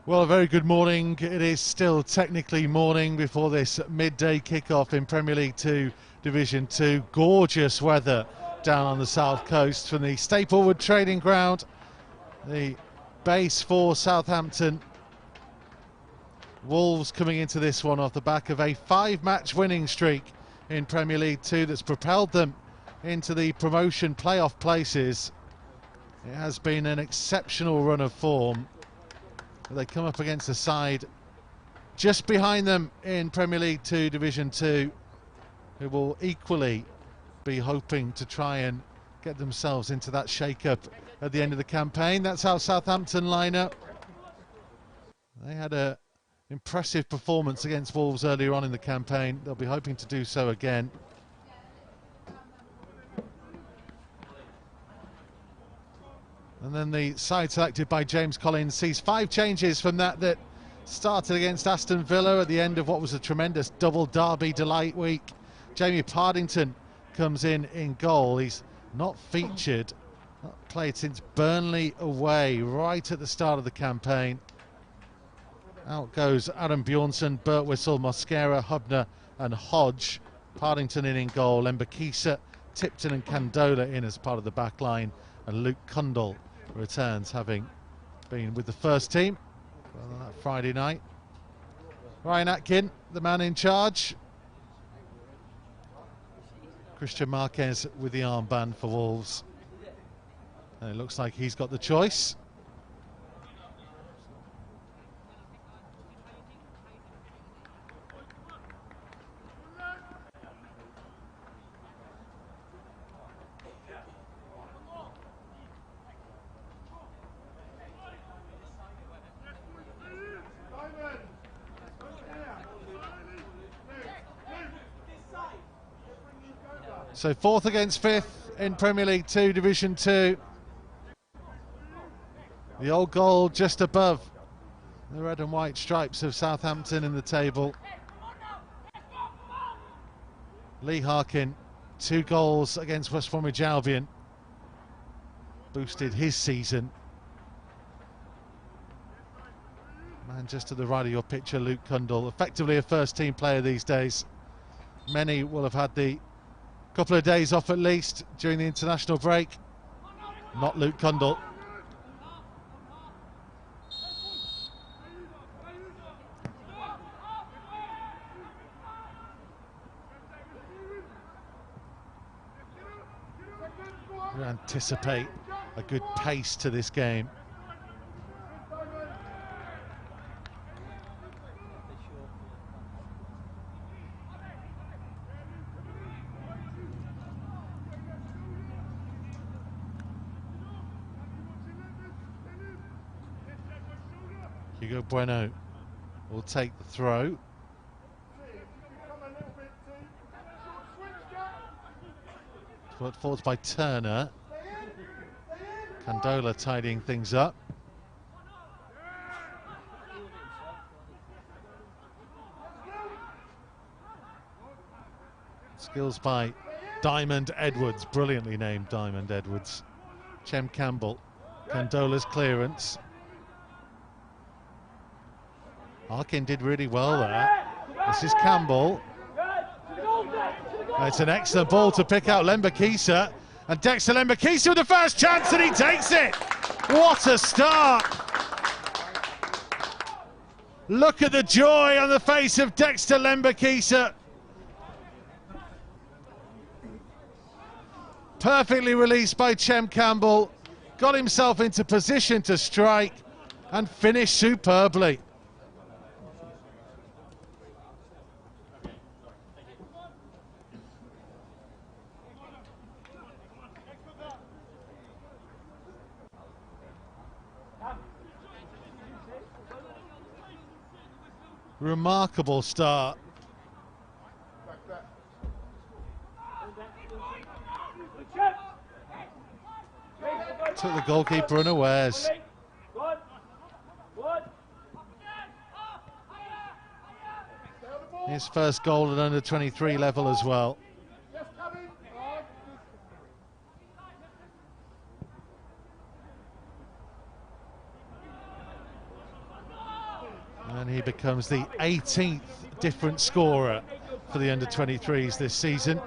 Well, a very good morning. It is still technically morning before this midday kickoff in Premier League 2 Division 2. Gorgeous weather down on the south coast from the Staplewood Training Ground, the base for Southampton. Wolves coming into this one off the back of a 5-match winning streak in Premier League 2 that's propelled them into the promotion playoff places. It has been an exceptional run of form. They come up against a side just behind them in Premier League 2 Division 2, who will equally be hoping to try and get themselves into that shake-up at the end of the campaign. That's how Southampton line up. They had an impressive performance against Wolves earlier on in the campaign. They'll be hoping to do so again. And then the side selected by James Collins sees 5 changes from that started against Aston Villa at the end of what was a tremendous double derby delight week. Jamie Partington comes in goal. He's not featured, not played since Burnley away right at the start of the campaign. Out goes Adam Bjornsson, Birtwistle, Mosquera, Hubner and Hodge. Partington in goal, Lembakisa, Tipton and Candola in as part of the back line, and Luke Cundle returns, having been with the first team on that Friday night. Ryan Atkin, the man in charge. Christian Marquez with the armband for Wolves. And it looks like he's got the choice. So 4th against 5th in Premier League 2 Division 2. The old goal just above the red and white stripes of Southampton in the table. Lee Harkin, 2 goals against West Bromwich Albion. Boosted his season. Man just to the right of your picture, Luke Cundle, effectively a first team player these days. Many will have had the couple of days off at least during the international break. Not Luke Cundle. We anticipate a good pace to this game. Hugo Bueno will take the throw. Put forwards by Turner. Candola tidying things up. Skills by Diamond Edwards, brilliantly named Diamond Edwards. Chem Campbell, Candola's clearance. Harkin did really well there. This is Campbell. It's an excellent ball to pick out Lembakisa. And Dexter Lembakisa with the first chance, and he takes it! What a start! Look at the joy on the face of Dexter Lembakisa. Perfectly released by Chem Campbell. Got himself into position to strike and finished superbly. Remarkable start. Took the goalkeeper unawares. His first goal at under 23 level as well. And he becomes the 18th different scorer for the under 23s this season.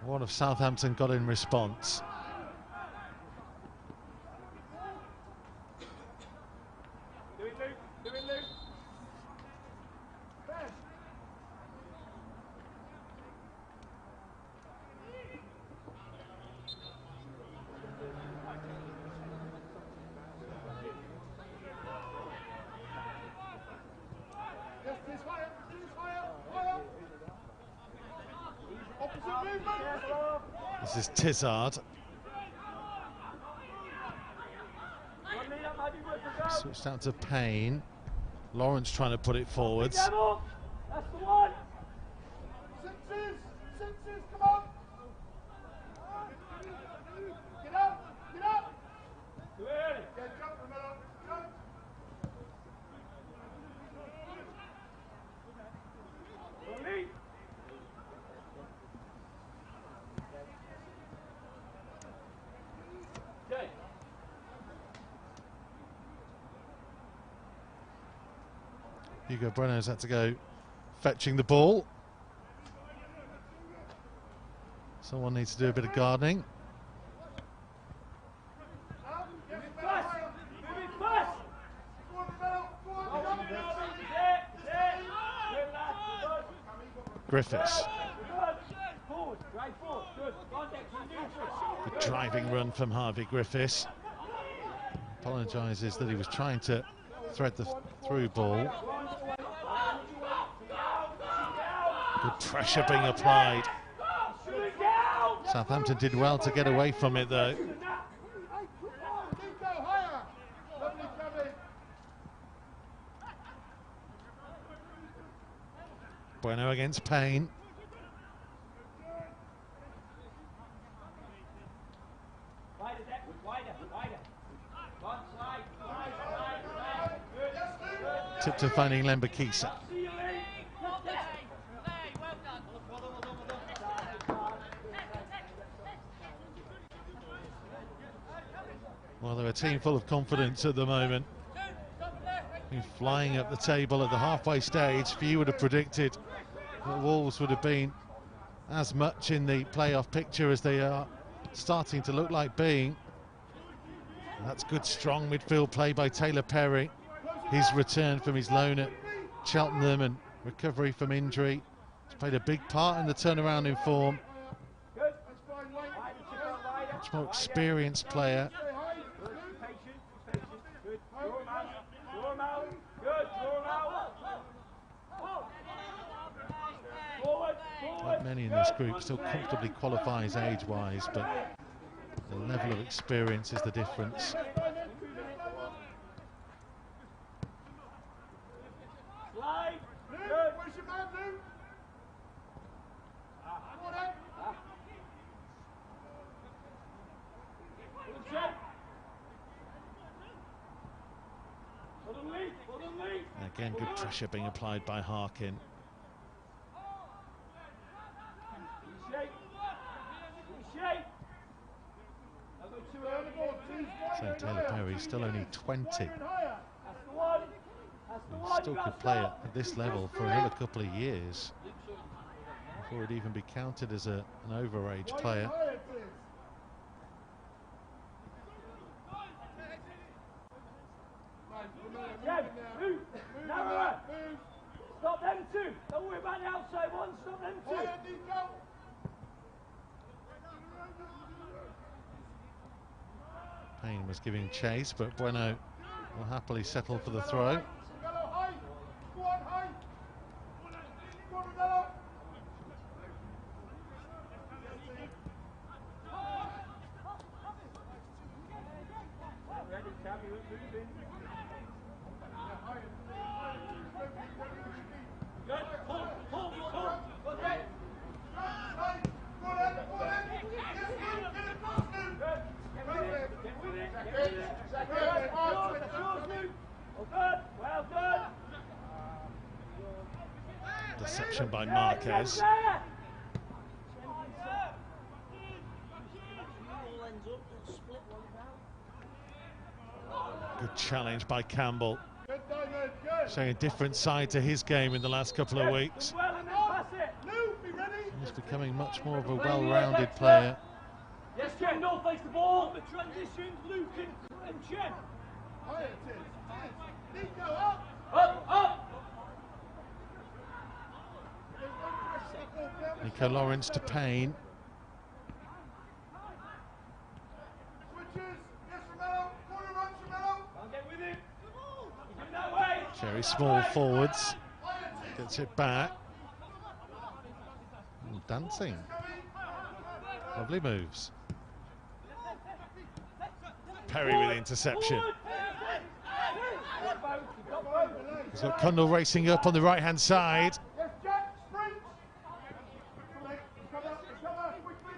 What have Southampton got in response? This is Tizard. Switched out to Payne. Lawrence trying to put it forwards. That's the one. Sixes, come on. Get up. Too early. Jump, jump. Hugo Breno's had to go fetching the ball. Someone needs to do a bit of gardening. Griffiths. Good driving run from Harvey Griffiths. Apologises that he was trying to thread the through ball. Good pressure being applied. Southampton did well to get away from it though. Bueno against Payne. Tipton finding Lembakisa. Well, they're a team full of confidence at the moment. Been flying up the table at the halfway stage. Few would have predicted that Wolves would have been as much in the playoff picture as they are starting to look like being. That's good, strong midfield play by Taylor Perry. His return from his loan at Cheltenham and recovery from injury. He's played a big part in the turnaround in form. Much more experienced player. Like many in this group, still comfortably qualifies age-wise, but the level of experience is the difference. Again, good pressure being applied by Harkin. So Taylor Perry, still only 20. He still could play at this level for another couple of years before he'd even be counted as an overage player. PL2. Don't worry about the outside one. Stop them two. Payne was giving chase, but Bueno will happily settle for the throw. Deception by Marquez. Good challenge by Campbell. Showing a different side to his game in the last couple of weeks. He's becoming much more of a well-rounded player. Yes, Jen, no face the ball. The transitions, Luke and Jen. Up. Nico Lawrence to Payne. Jerry Small forwards. Gets it back. Dancing. Lovely moves. Perry with the interception. He's got Cundall racing up on the right-hand side.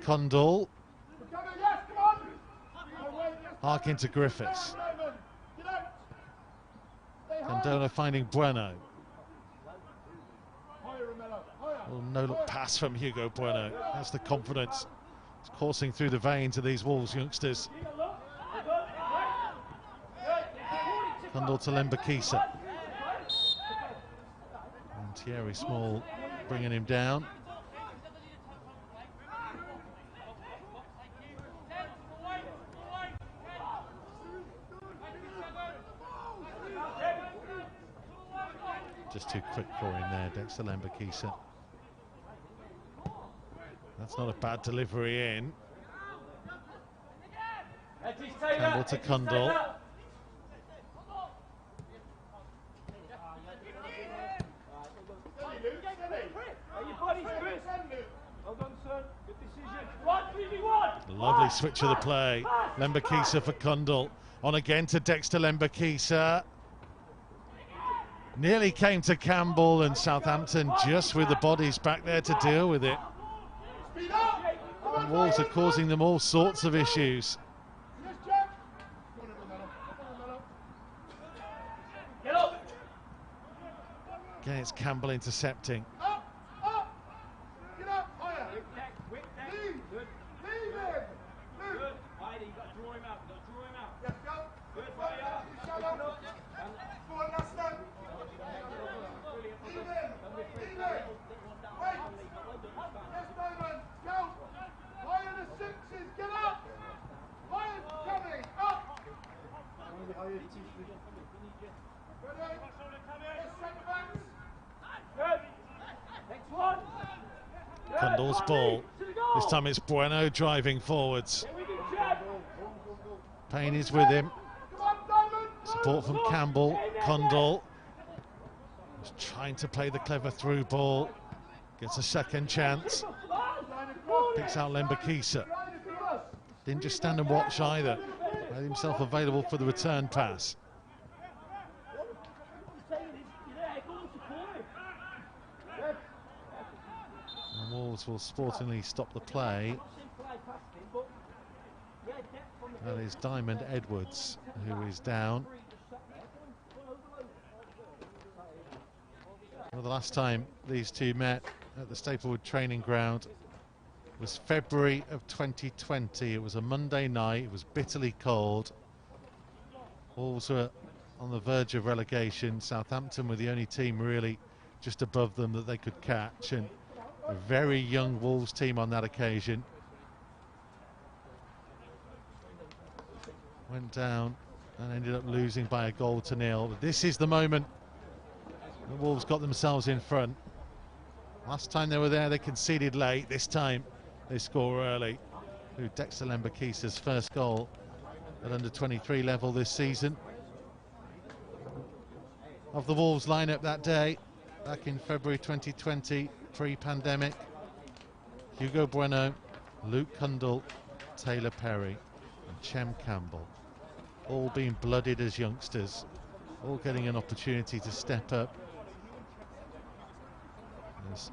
Cundall. Harkin to Griffiths. Candona finding Bueno. Well, no-look pass from Hugo Bueno. That's the confidence. It's coursing through the veins of these Wolves youngsters. Cundall to Lembakisa. And Thierry Small bringing him down. Just too quick for him there, Dexter Lembakisa. That's not a bad delivery in. Campbell to Cundall. Lovely switch of the play. Lembakisa for Cundall. On again to Dexter Lembakisa. Nearly came to Campbell, and Southampton just with the bodies back there to deal with it. The Wolves are causing them all sorts of issues. Again, it's Campbell intercepting. Cundall's ball. This time it's Bueno driving forwards. Payne is with him. Support from Campbell. Cundall is trying to play the clever through ball. Gets a second chance. Picks out Lembakisa. Didn't just stand and watch either. Made himself available for the return pass. And Wolves will sportingly stop the play. That is Diamond Edwards, who is down. Well, the last time these two met at the Staplewood Training Ground was February of 2020. It was a Monday night. It was bitterly cold. Wolves were on the verge of relegation. Southampton were the only team really just above them that they could catch, and a very young Wolves team on that occasion. Went down and ended up losing by a goal to nil. But this is the moment The Wolves got themselves in front. Last time they were there, they conceded late. This time, they score early. Through Dexter Lembakisa's first goal at under 23 level this season. Of the Wolves lineup that day, back in February 2020, pre-pandemic, Hugo Bueno, Luke Cundle, Taylor Perry and Chem Campbell, all being blooded as youngsters, all getting an opportunity to step up. There's,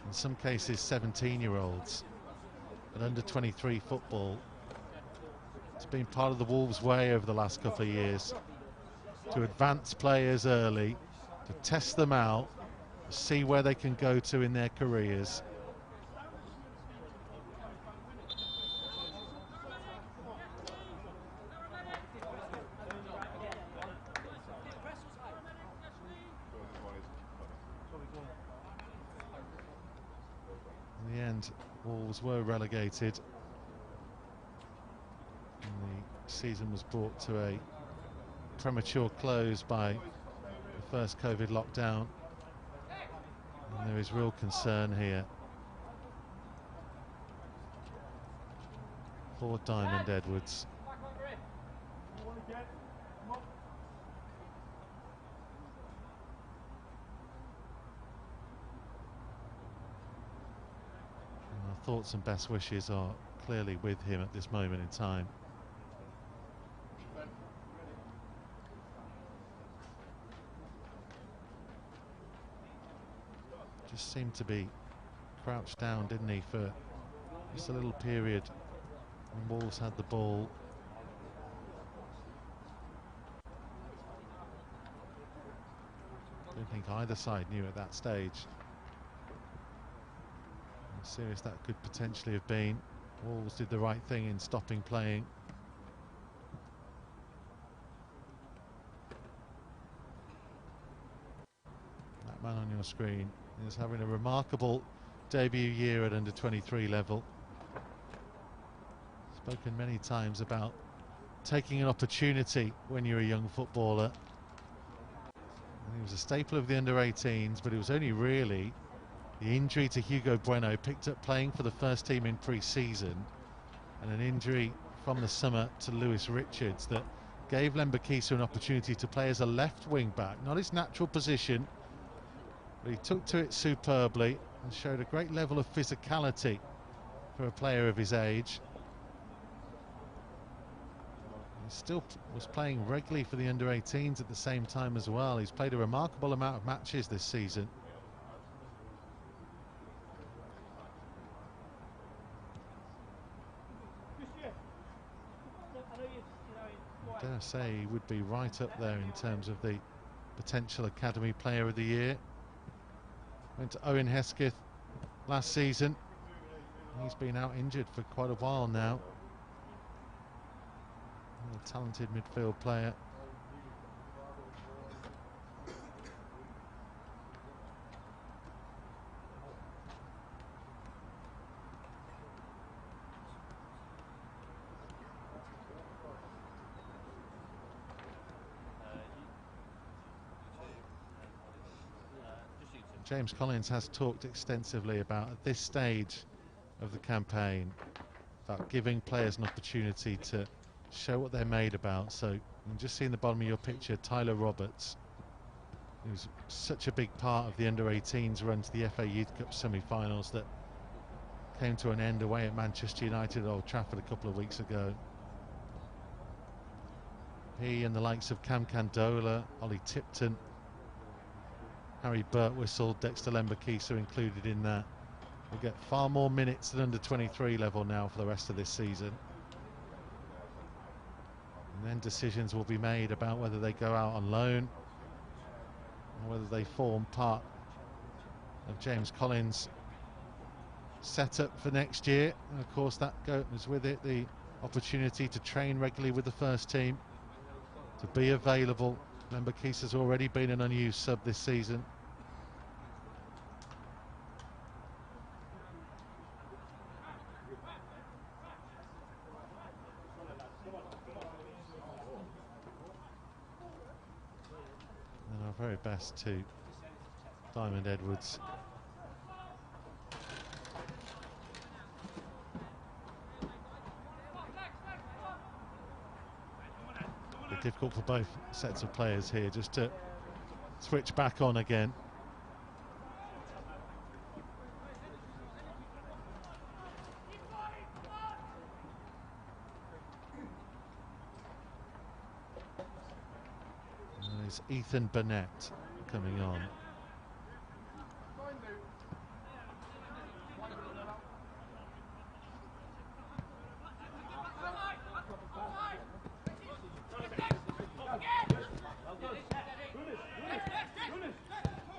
in some cases, 17-year-olds. But under 23 football, it's been part of the Wolves' way over the last couple of years to advance players early, to test them out, to see where they can go to in their careers. In the end, Wolves were relegated, and the season was brought to a premature close by the first COVID lockdown, and there is real concern here for Diamond Edwards. And our thoughts and best wishes are clearly with him at this moment in time. Just seemed to be crouched down, didn't he, for just a little period when Wolves had the ball. I don't think either side knew at that stage how serious that could potentially have been. Wolves did the right thing in stopping playing. That man on your screen is having a remarkable debut year at under 23 level. Spoken many times about taking an opportunity when you're a young footballer. And he was a staple of the under 18s, but it was only really the injury to Hugo Bueno, picked up playing for the first team in pre-season, and an injury from the summer to Lewis Richards that gave Lembakisa an opportunity to play as a left wing back, not his natural position, but he took to it superbly and showed a great level of physicality for a player of his age. He still was playing regularly for the under 18s at the same time as well. He's played a remarkable amount of matches this season. I dare say he would be right up there in terms of the potential Academy Player of the Year. Went to Owen Hesketh last season. He's been out injured for quite a while now. A talented midfield player. James Collins has talked extensively about, at this stage of the campaign, about giving players an opportunity to show what they're made about. So you can just see in the bottom of your picture Tyler Roberts, who's such a big part of the under-18s run to the FA Youth Cup semi-finals that came to an end away at Manchester United at Old Trafford a couple of weeks ago. He and the likes of Cam Candola, Ollie Tipton, Harry Birtwistle, Dexter Lembakisa included in that, will get far more minutes than under 23 level now for the rest of this season. And then decisions will be made about whether they go out on loan or whether they form part of James Collins' setup for next year. And of course that goes with it the opportunity to train regularly with the first team, to be available. Lembakisa's already been an unused sub this season. And our very best to Diamond Edwards. It's difficult for both sets of players here just to switch back on again. There's Ethan Burnett coming on.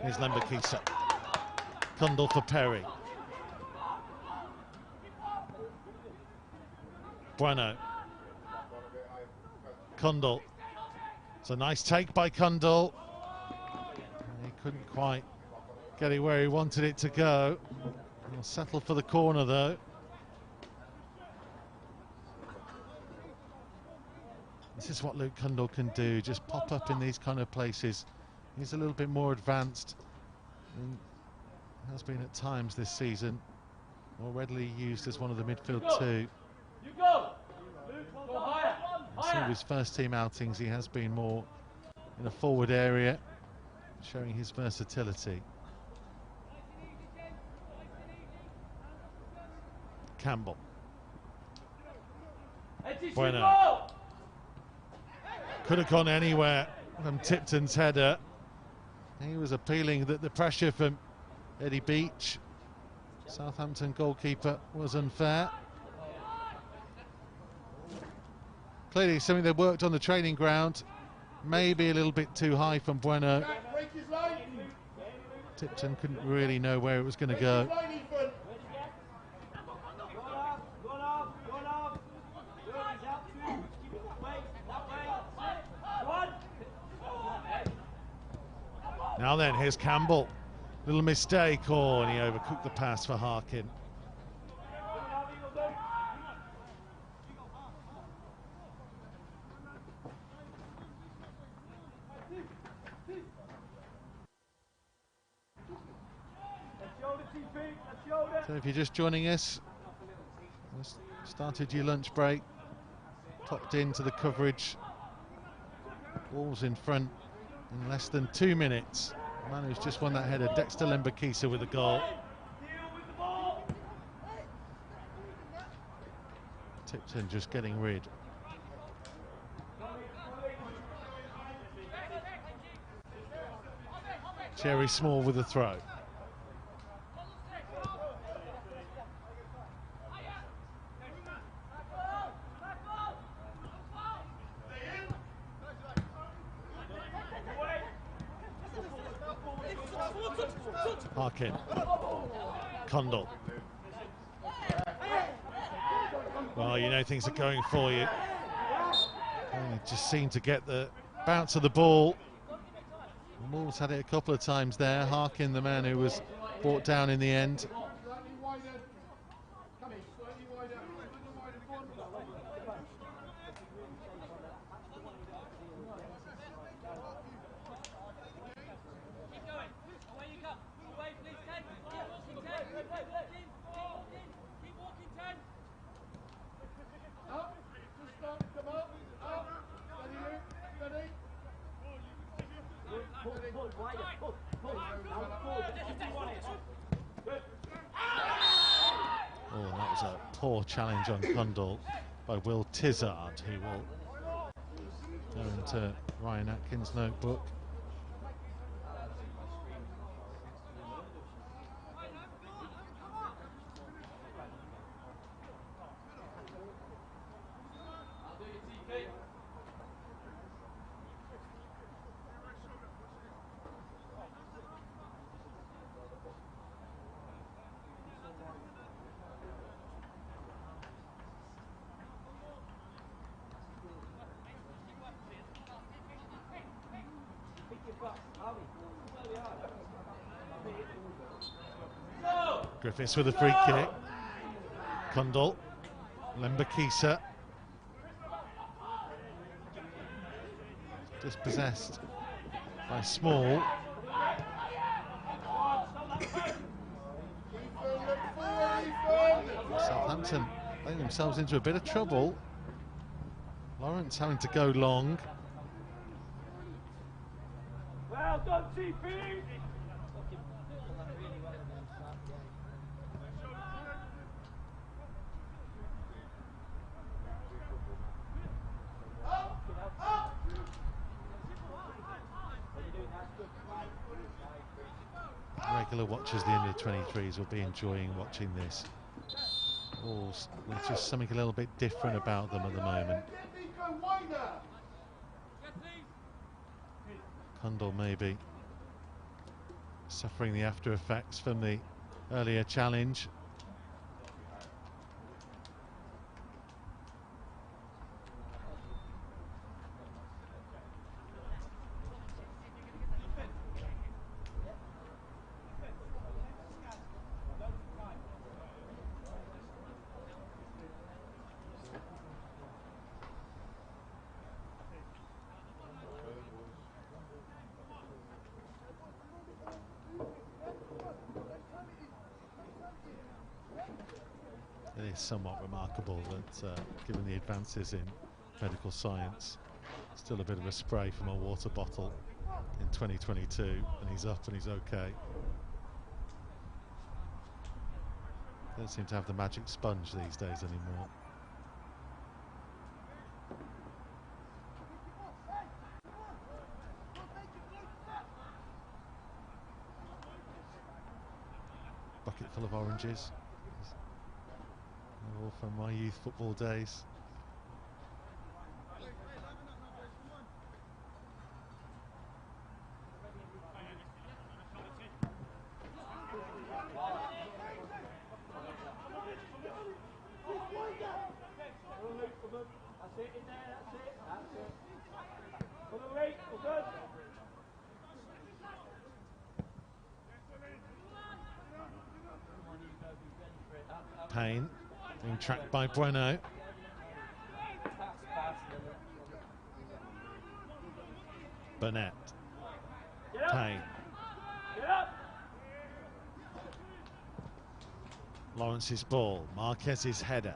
Here's Lembakisa. Kundal for Perry. Bueno. Kundal. It's a nice take by Kundal. He couldn't quite get it where he wanted it to go. He'll settle for the corner though. This is what Luke Kundal can do, just pop up in these kind of places. He's a little bit more advanced and has been at times this season, more readily used as one of the midfield two. You go! Go higher! Some of his first team outings he has been more in a forward area, showing his versatility. Campbell. Bueno. Could have gone anywhere from Tipton's header. He was appealing that the pressure from Eddie Beach, Southampton goalkeeper, was unfair. Clearly something they worked on the training ground. Maybe a little bit too high from Bueno. Tipton couldn't really know where it was going to go. Now then, here's Campbell. Little mistake, oh, and he overcooked the pass for Harkin. So if you're just joining us, started your lunch break, popped into the coverage. Wolves in front in less than 2 minutes. The man who's just won that header, Dexter Lembakisa, with a goal. Tipton just getting rid. Cherry Small with a throw. Harkin. Kundal. Well, you know things are going for you. They just seem to get the bounce of the ball. The Wolves had it a couple of times there. Harkin, the man who was brought down in the end. Oh, that was a poor challenge on Kundal by Will Tizard, who will go into Ryan Atkins' notebook. Griffiths with a free kick. Kundal. Lembakisa. Dispossessed by Small. Southampton getting themselves into a bit of trouble. Lawrence having to go long. Well done, TP! Regular watchers, the under-23s, will be enjoying watching this. Oh, there's just something a little bit different about them at the moment. Kundal maybe suffering the after effects from the earlier challenge. It is somewhat remarkable that, given the advances in medical science, still a bit of a spray from a water bottle in 2022, and he's up and he's okay. Don't seem to have the magic sponge these days anymore. Bucket full of oranges. All from my youth football days. Payne being tracked by Bueno. Burnett. Payne. Lawrence's ball. Marquez's header.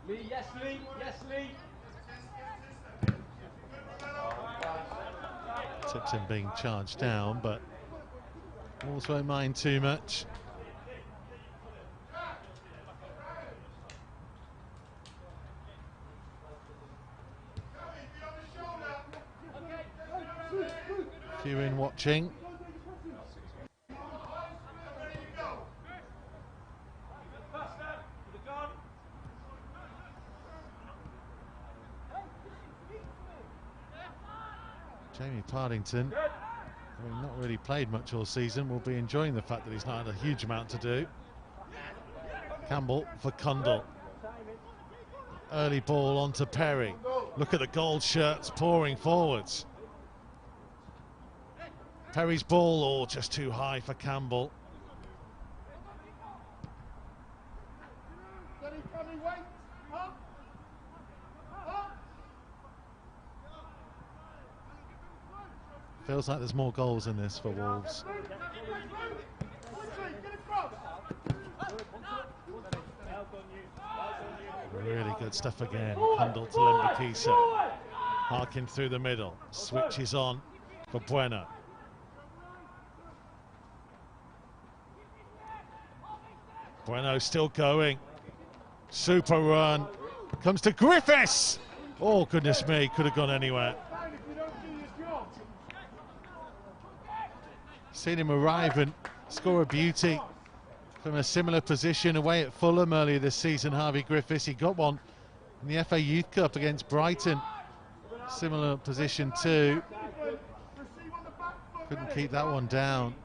Lee, yes, Lee, yes, Lee. Tipton being charged down, but Wolves won't mind too much. Few in watching. Jamie Partington, having not really played much all season, will be enjoying the fact that he's not had a huge amount to do. Campbell for Kundal. Early ball onto Perry. Look at the gold shirts pouring forwards. Perry's ball, oh, just too high for Campbell. Feels like there's more goals in this for Wolves. Really good stuff again. Kundal to Limbakisa. Harkin through the middle. Switches on for Bueno. Bueno still going. Super run. Comes to Griffiths. Oh, goodness me. Could have gone anywhere. Seen him arrive and score a beauty from a similar position away at Fulham earlier this season. Harvey Griffiths, he got one in the FA Youth Cup against Brighton. Similar position too. Couldn't keep that one down.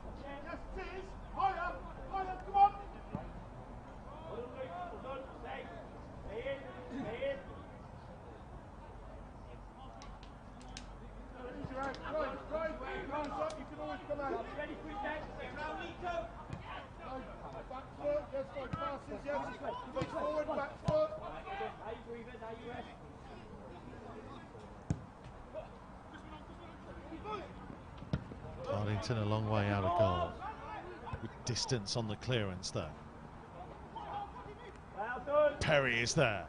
Arlington a long way out of goal. With distance on the clearance though. Perry is there.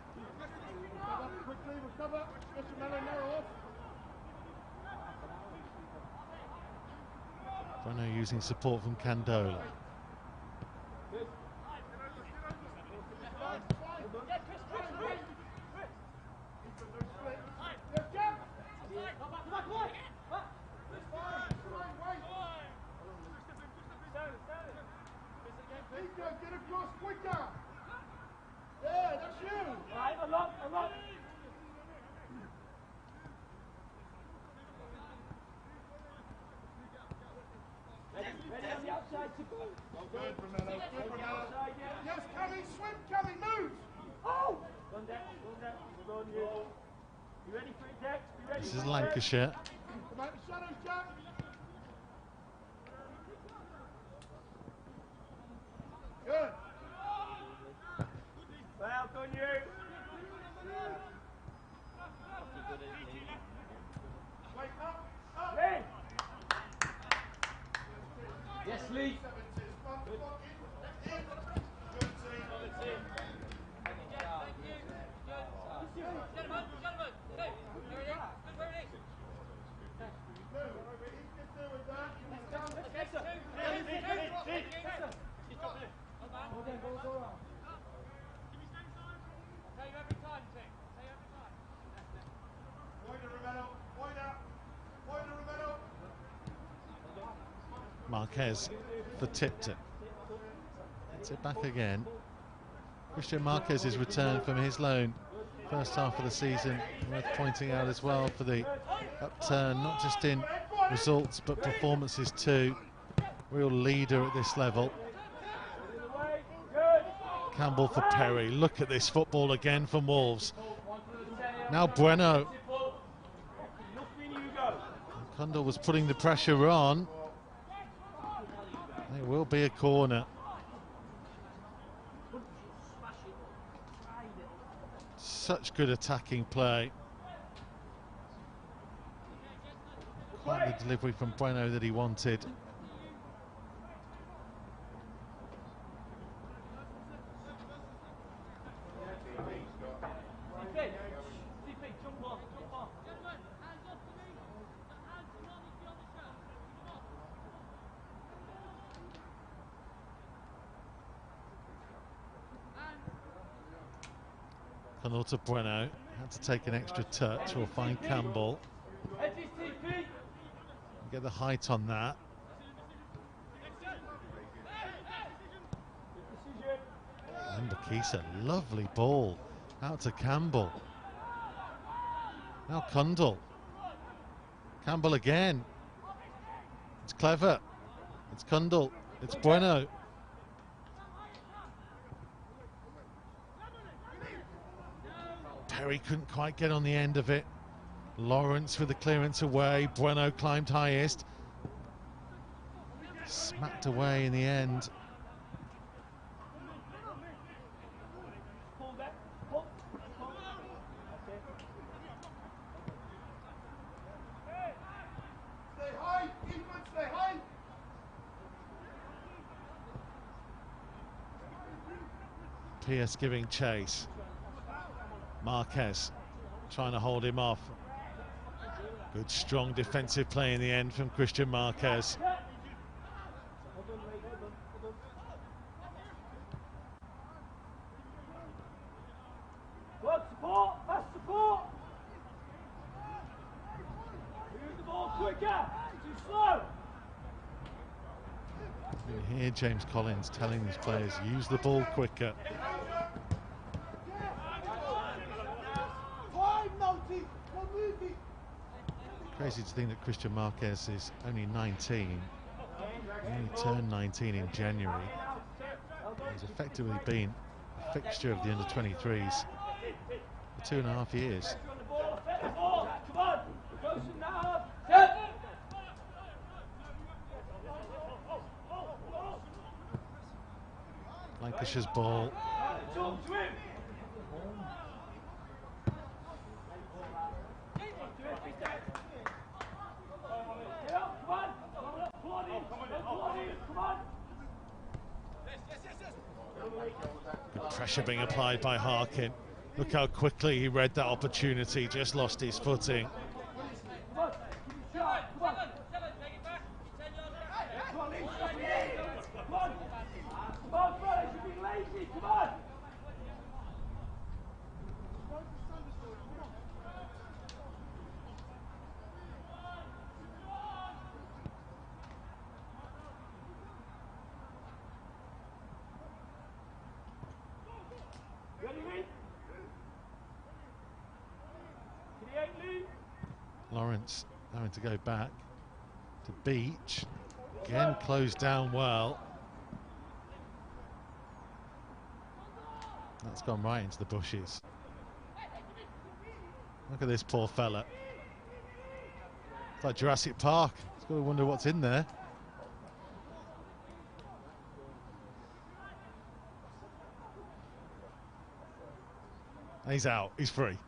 Bruno using support from Candola. This is Lancashire. Good. Well done, you. Wake up. Up. Yes, Lee. Marquez for Tipton. Gets it back again. Christian Marquez's return from his loan first half of the season, worth pointing out as well for the upturn, not just in results but performances too. Real leader at this level. Campbell for Perry. Look at this football again from Wolves. Now Bueno. Cundall was putting the pressure on. It will be a corner. Such good attacking play. Quite the delivery from Bueno that he wanted. Cundall to Bueno, had to take an extra touch. We'll find Campbell. Get the height on that. And Bakisa, lovely ball out to Campbell. Now Cundall. Campbell again. It's clever. It's Cundall. It's Bueno. Perry couldn't quite get on the end of it. Lawrence with the clearance away. Bueno climbed highest. Smacked away in the end. Pierce giving chase. Marquez trying to hold him off. Good strong defensive play in the end from Christian Marquez. Good support, fast support. Use the ball quicker, too slow. You hear James Collins telling these players, use the ball quicker. Crazy to think that Christian Marquez is only 19. He only turned 19 in January. He's effectively been a fixture of the under-23s for 2.5 years. Lancashire's ball. talk to him. Good pressure being applied by Harkin. Look how quickly he read that opportunity, just lost his footing. Lawrence having to go back to Beach. Again, closed down well. That's gone right into the bushes. Look at this poor fella. It's like Jurassic Park. He's got to wonder what's in there. He's out. He's free.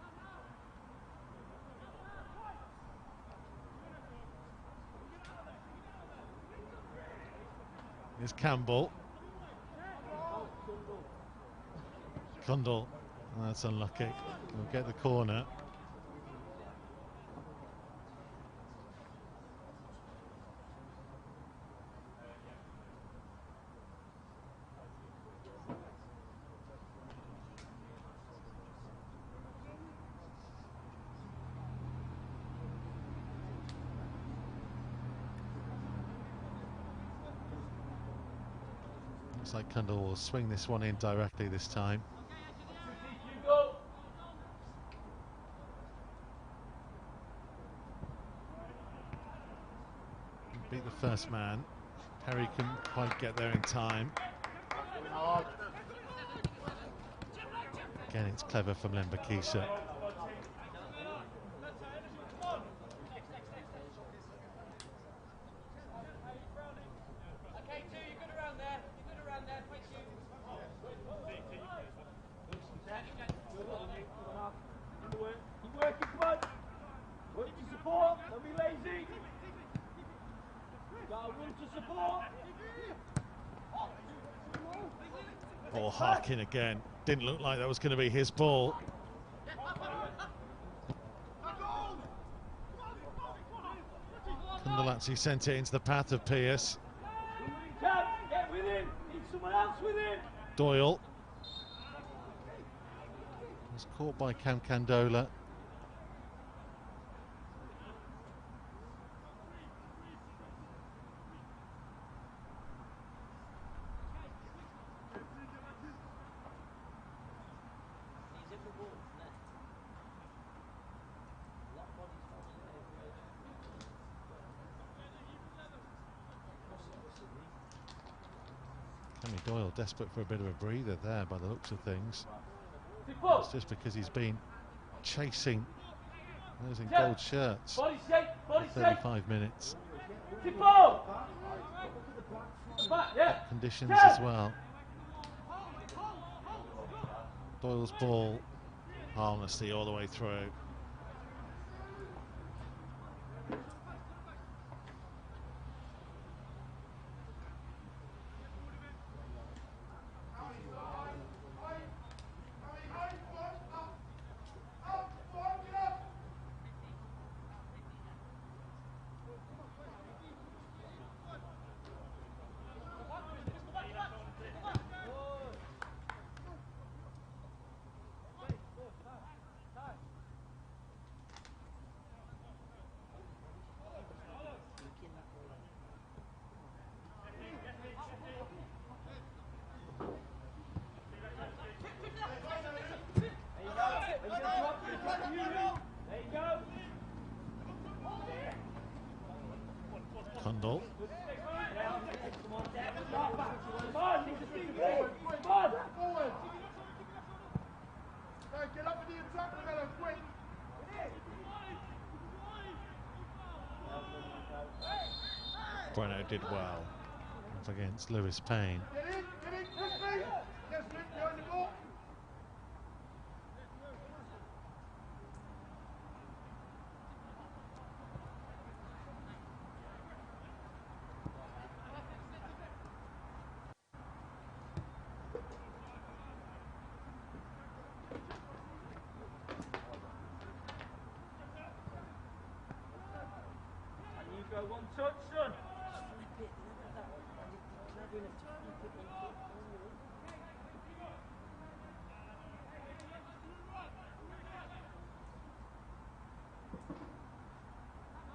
Here's Campbell. Cundall. Oh, that's unlucky. We'll get the corner. Looks like Cundall will swing this one in directly this time. Beat the first man. Perry couldn't quite get there in time. Again, it's clever from Lembakisa. Ball Harkin again. Didn't look like that was going to be his ball. Cundall actually sent it into the path of Pearce. Doyle was caught by Cam Candola. Doyle desperate for a bit of a breather there by the looks of things. It's just because he's been chasing those in gold shirts for 35 minutes. Conditions as well. Doyle's ball harmlessly all the way through. Cundall. Breno did well up against Lewis Payne. go one touch, son.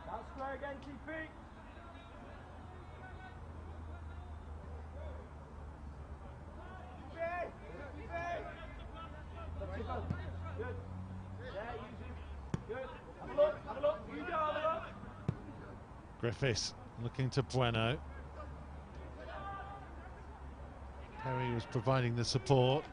Down square again, TP. Good. Yeah, easy. Good. Have a look, have a look. You go, have a look. Griffiths looking to Bueno. Perry was providing the support.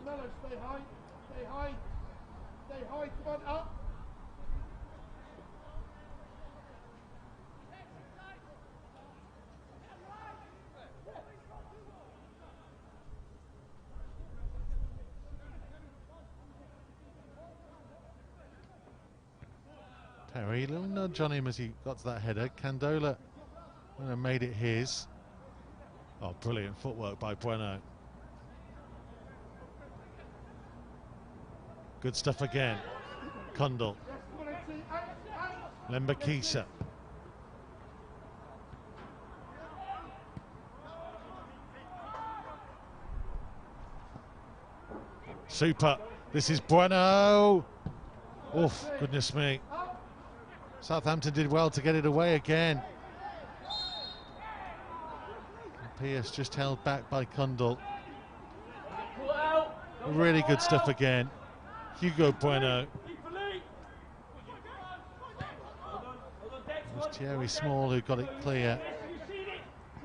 Lamella, stay high, stay high, stay high, come on, up. Perry, little nudge on him as he got to that header. Candola made it his. Oh, brilliant footwork by Bueno. Good stuff again. Kundal. Lembakisa. Super. This is Bueno. Oof, goodness me. Southampton did well to get it away again. Pierce just held back by Kundal. Really good stuff again. Hugo Bueno. It was Thierry Small who got it clear.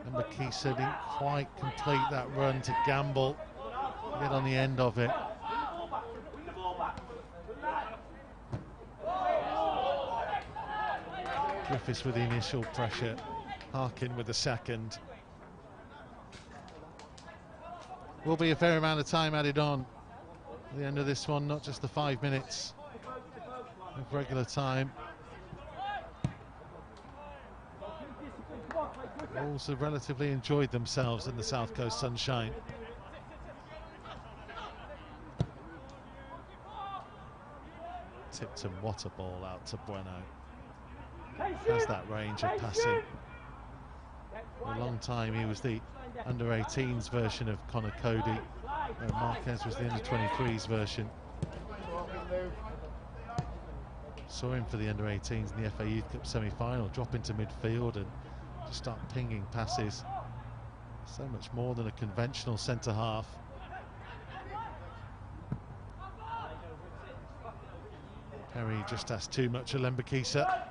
And Makisa didn't quite complete that run to Gamble. Get on the end of it. Griffiths with the initial pressure. Harkin with the second. Will be a fair amount of time added on at the end of this one, not just the 5 minutes of regular time. Wolves have relatively enjoyed themselves in the South Coast sunshine. Tipton, what a ball out to Bueno. Has that range of passing. For a long time he was the under-18s version of Connor Cody, where Marquez was the under-23s version. Saw him for the under-18s in the FA Youth Cup semi-final, drop into midfield and just start pinging passes. So much more than a conventional centre-half. Perry just asked too much of Lembakisa.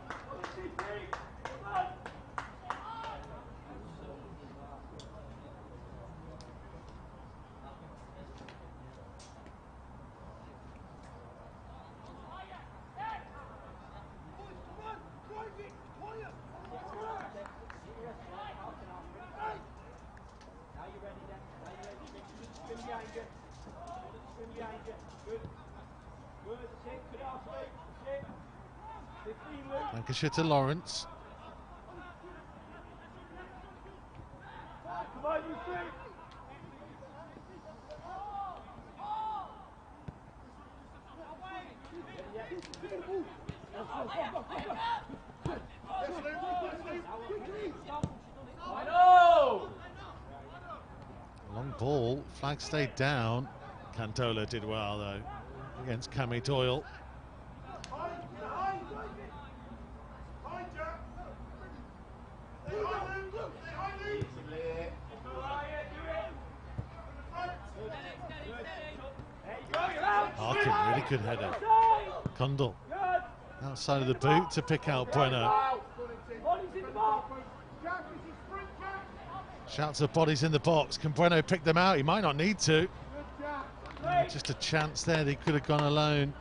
Lancashire to Lawrence. Long ball, flag stayed down. Cantola did well though against Cammy Doyle. Harkin, really good header. Kundal outside of the boot to pick out Bueno. Shouts of bodies in the box. Can Bueno pick them out? He might not need to. Just a chance there that he could have gone alone.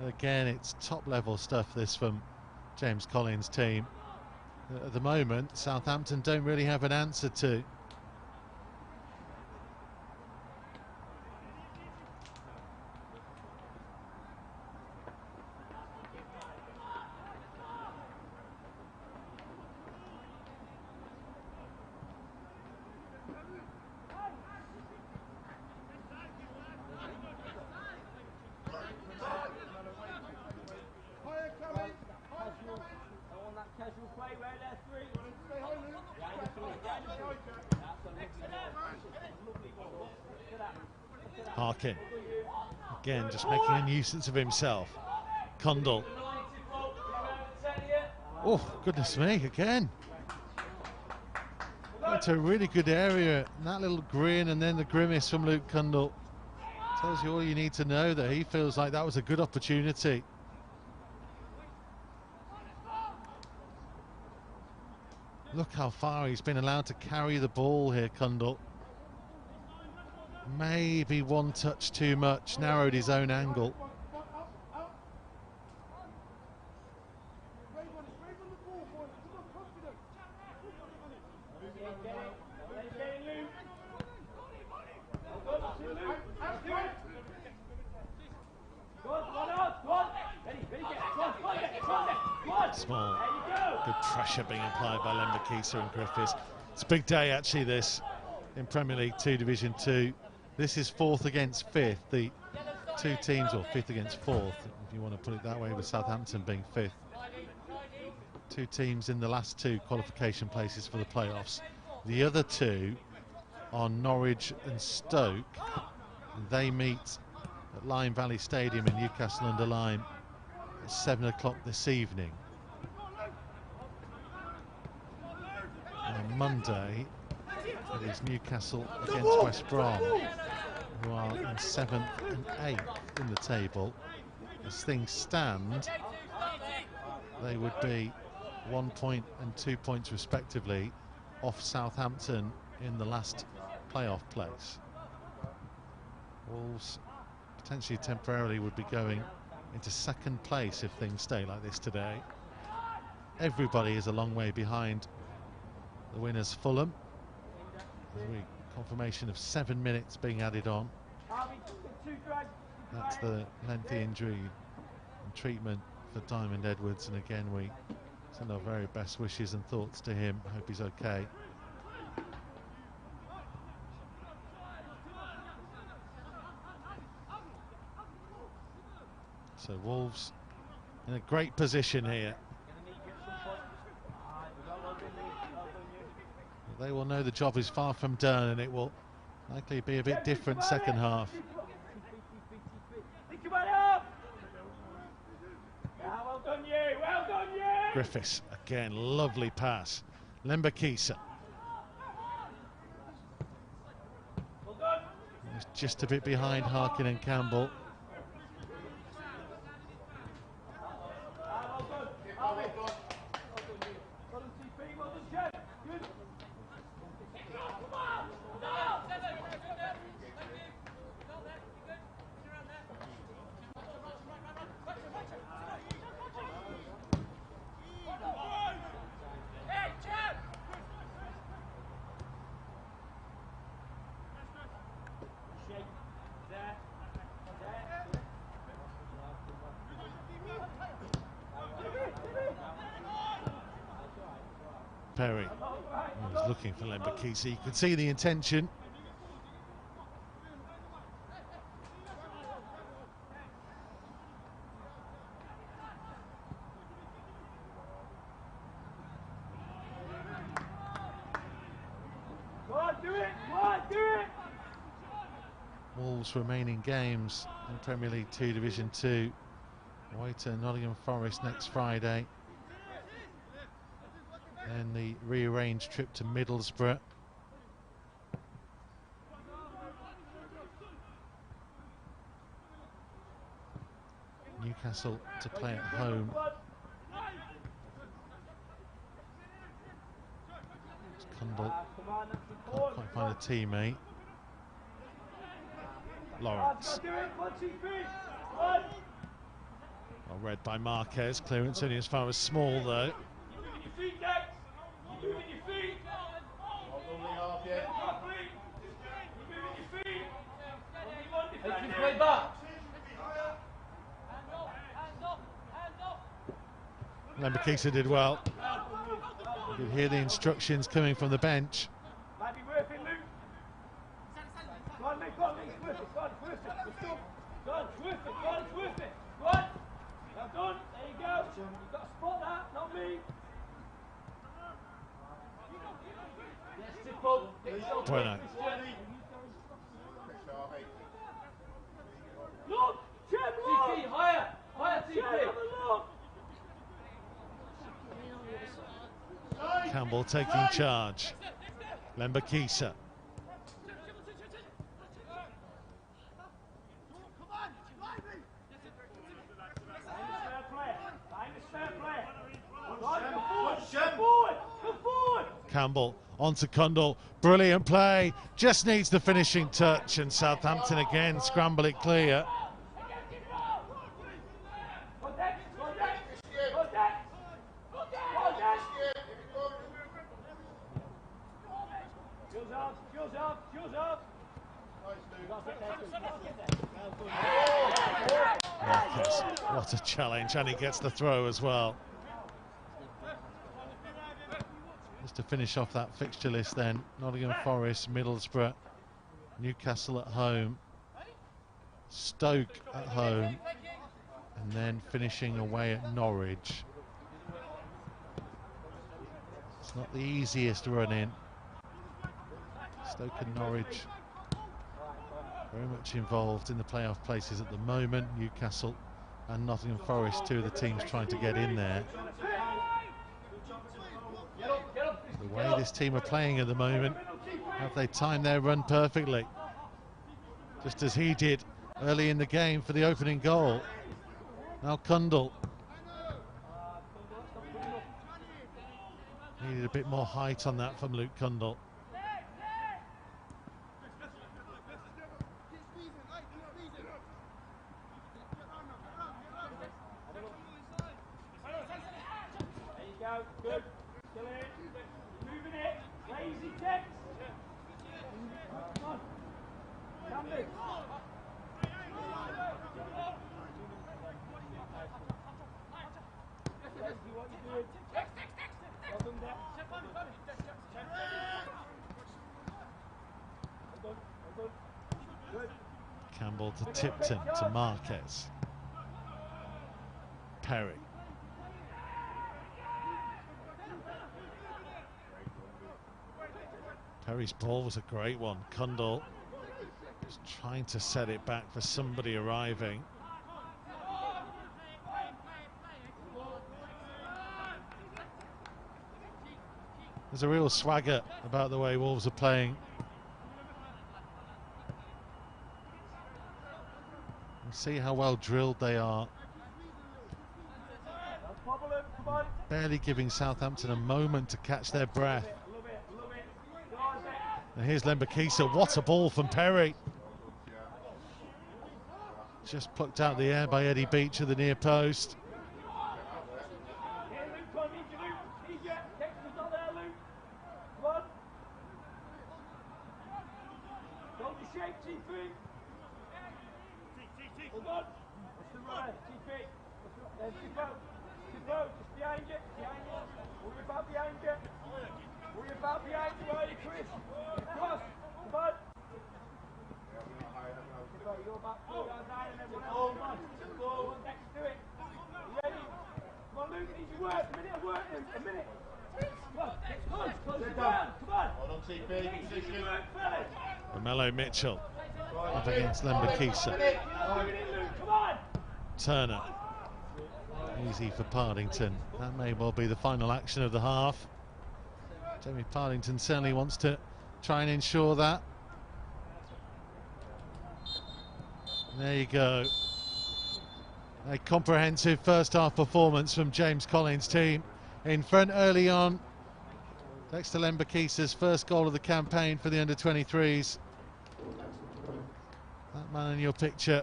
Again, it's top-level stuff, this, from James Collins' team. At the moment, Southampton don't really have an answer to. Casual play, where they're three. Stay high, Luke. Harkin, again, just making a nuisance of himself. Condell. Oh, goodness me, again. Into a really good area. And that little grin and then the grimace from Luke Condell tells you all you need to know, that he feels like that was a good opportunity. Look how far he's been allowed to carry the ball here, Condell. Maybe one touch too much, narrowed his own angle. Small, good pressure being applied by Lembakisa and Griffiths. It's a big day actually, this, in Premier League 2 Division 2. This is 4th against 5th. The two teams, or 5th against 4th, if you want to put it that way, with Southampton being 5th. Two teams in the last 2 qualification places for the playoffs. The other 2 are Norwich and Stoke. They meet at Lyme Valley Stadium in Newcastle-under-Lyme at 7 o'clock this evening. On Monday, it is Newcastle against West Brom, who are in 7th and 8th in the table. As things stand, they would be 1 point and 2 points respectively off Southampton in the last playoff place. Wolves potentially temporarily would be going into 2nd place if things stay like this today. Everybody is a long way behind the winners, Fulham. Confirmation of 7 minutes being added on. That's the lengthy injury and treatment for Diamond Edwards, and again we send our very best wishes and thoughts to him. Hope he's okay. So Wolves in a great position here. They will know the job is far from done, and it will likely be a bit different second half. Well done you, well done you! Griffiths, again, lovely pass. Lembakisa. He's just a bit behind Harkin and Campbell. Perry was looking for Lembakisa. You could see the intention. Wolves' remaining games in Premier League 2 Division 2. Away to Nottingham Forest next Friday. And the rearranged trip to Middlesbrough. Newcastle to play at home. Condell can't quite find a teammate. Lawrence. Well read by Marquez. Clearance only as far as Small, though. You're moving your feet, Dex. You're moving your feet. You're moving your feet. Only one defender. Play back. Lembakisa did well. You could hear the instructions coming from the bench. Might be worth it, Luke. Go on, mate, go on, mate, it's worth it, go on, it's worth it. Let's go. Go on, it's worth it, go on, it's worth it. Go on. Well done, there you go. You've got to spot that, not me. Yes, Tipple. Bueno. Look, Chem, look. TP, higher, higher TP. Chem, have a look. Campbell taking charge. Lembakisa. Campbell onto Cundall. Brilliant play. Just needs the finishing touch, and Southampton again scramble it clear. Marquez, what a challenge, and he gets the throw as well. Just to finish off that fixture list then, Nottingham Forest, Middlesbrough, Newcastle at home, Stoke at home, and then finishing away at Norwich. It's not the easiest run in. Stoke and Norwich very much involved in the playoff places at the moment. Newcastle and Nottingham Forest, two of the teams trying to get in there. The way this team are playing at the moment, have they timed their run perfectly? Just as he did early in the game for the opening goal. Now Cundall. Needed a bit more height on that from Luke Cundall. Good. Still in. Moving it. Lazy Tex. Come on. Camden. What you doing? Well done there. Well done. Good. Campbell to Tipton to Marquez. Perry. Perry's ball was a great one. Cundall was trying to set it back for somebody arriving. There's a real swagger about the way Wolves are playing. And see how well drilled they are. Barely giving Southampton a moment to catch their breath. And here's Lembakisa. What a ball from Perry. Just plucked out the air by Eddie Beach at the near post. Romello Mitchell up against Lembakisa. Turner. Easy for Partington. That may well be the final action of the half. Jamie Partington certainly wants to try and ensure that. There you go. A comprehensive first half performance from James Collins' team. In front early on. Dexter Lembakisa's first goal of the campaign for the under-23s. That man in your picture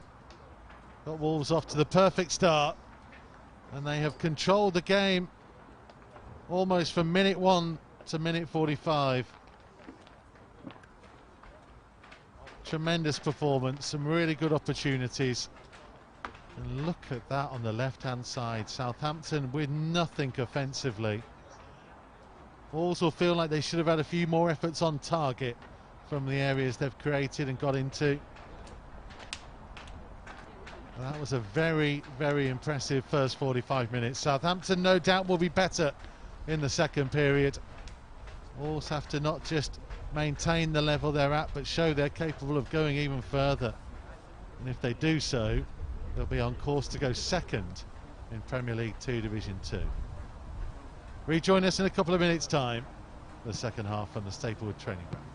got Wolves off to the perfect start. And they have controlled the game almost from minute 1 to minute 45. Tremendous performance, some really good opportunities. And look at that on the left-hand side. Southampton with nothing offensively. Also feel like they should have had a few more efforts on target from the areas they've created and got into. And that was a very, very impressive first 45 minutes. Southampton no doubt will be better in the second period. Wolves have to not just maintain the level they're at, but show they're capable of going even further. And if they do so, they'll be on course to go second in Premier League 2 Division 2. Rejoin us in a couple of minutes' time, the second half from the Staplewood Training Ground.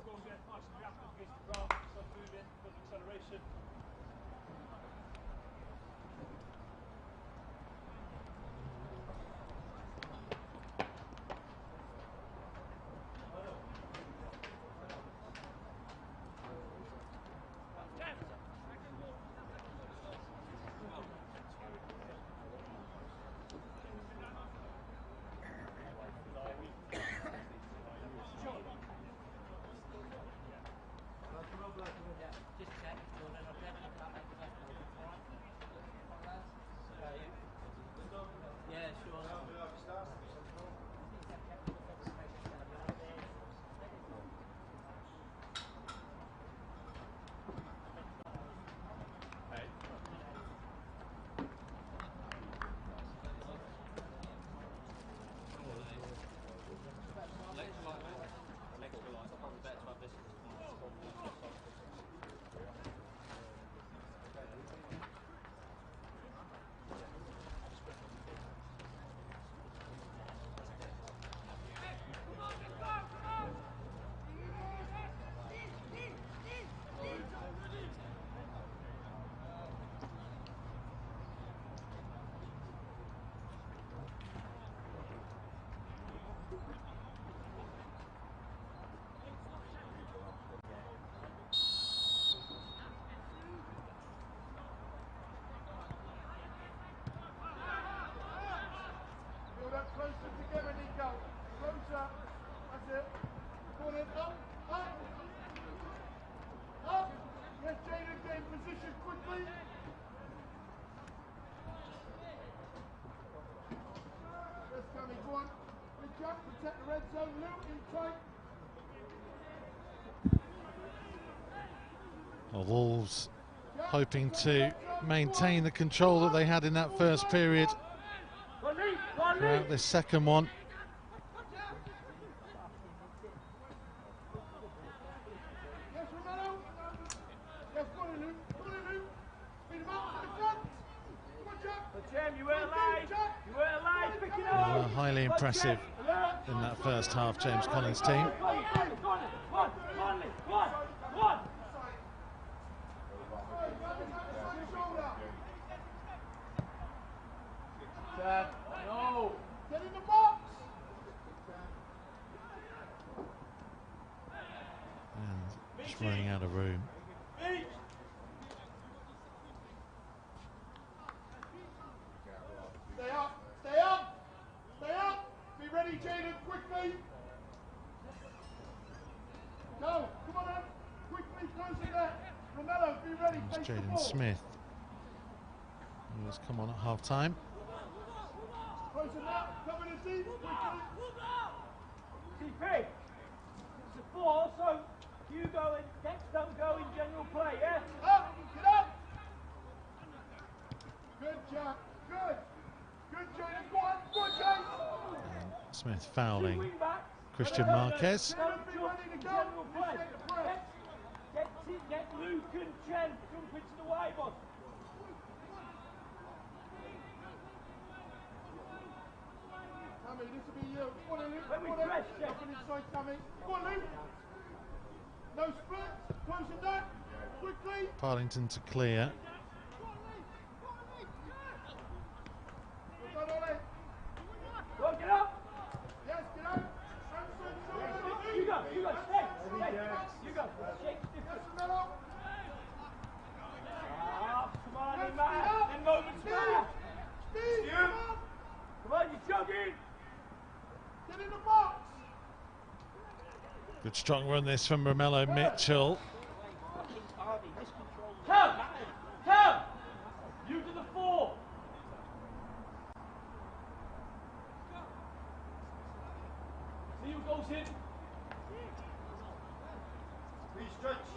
go and get nice and reactive against the ground, start moving, build acceleration. Build up closer together, Nico. Closer. That's it. Go on then. Up. Up. Up. Yes, Jaden, get in position quickly. Yes, Cammy, go on. Good jump. Protect the red zone. Luke, in tight. Well, Wolves hoping to maintain the control that they had in that first period throughout this second one. Yes, Romano. Yes, go on, Luke. Go on, Luke. Beat him up to the front. Come on, Jack. But Jem, you weren't alive. You weren't alive. Pick it They up. were highly impressive in that first half, James Collins' team. No. Get in the box. And just running out of room. Stay up. Stay up. Stay up. Be ready, Jaden, quickly. Go. Come on, then. Quickly, close it there. Romelo, be ready. It's Face the Jaden ball. Smith, who has come on at half time. Close it now. Cover the deep. Quickly. CP, it's a 4, so you go in, Dex don't go in general play, yeah? Up. Get up. Good job. Good. Good, Jaden. Go on. Good, Jaden. And Smith fouling Wing back. Christian Marquez. Don't jump in general play. Get Luke and Jen jump into the wide one. Tammy, this will be you. Go on, Luke. When we Go on, press, Luke. Jen. Up and inside, Tammy. Go on, Luke. No split. Close it down. Quickly. Partington to clear. Well done, Ollie. Go on, get up. Yes, get out. Outside shoulder. You go, stay. You go, shake Yes, different. Romelo. Come on, Yes, in man. speed up. In moments matter. Speed. Come on. Come on, you're jogging. Get in the box. Good strong run this from Romello Mitchell. Come! You to the 4. See who goes in.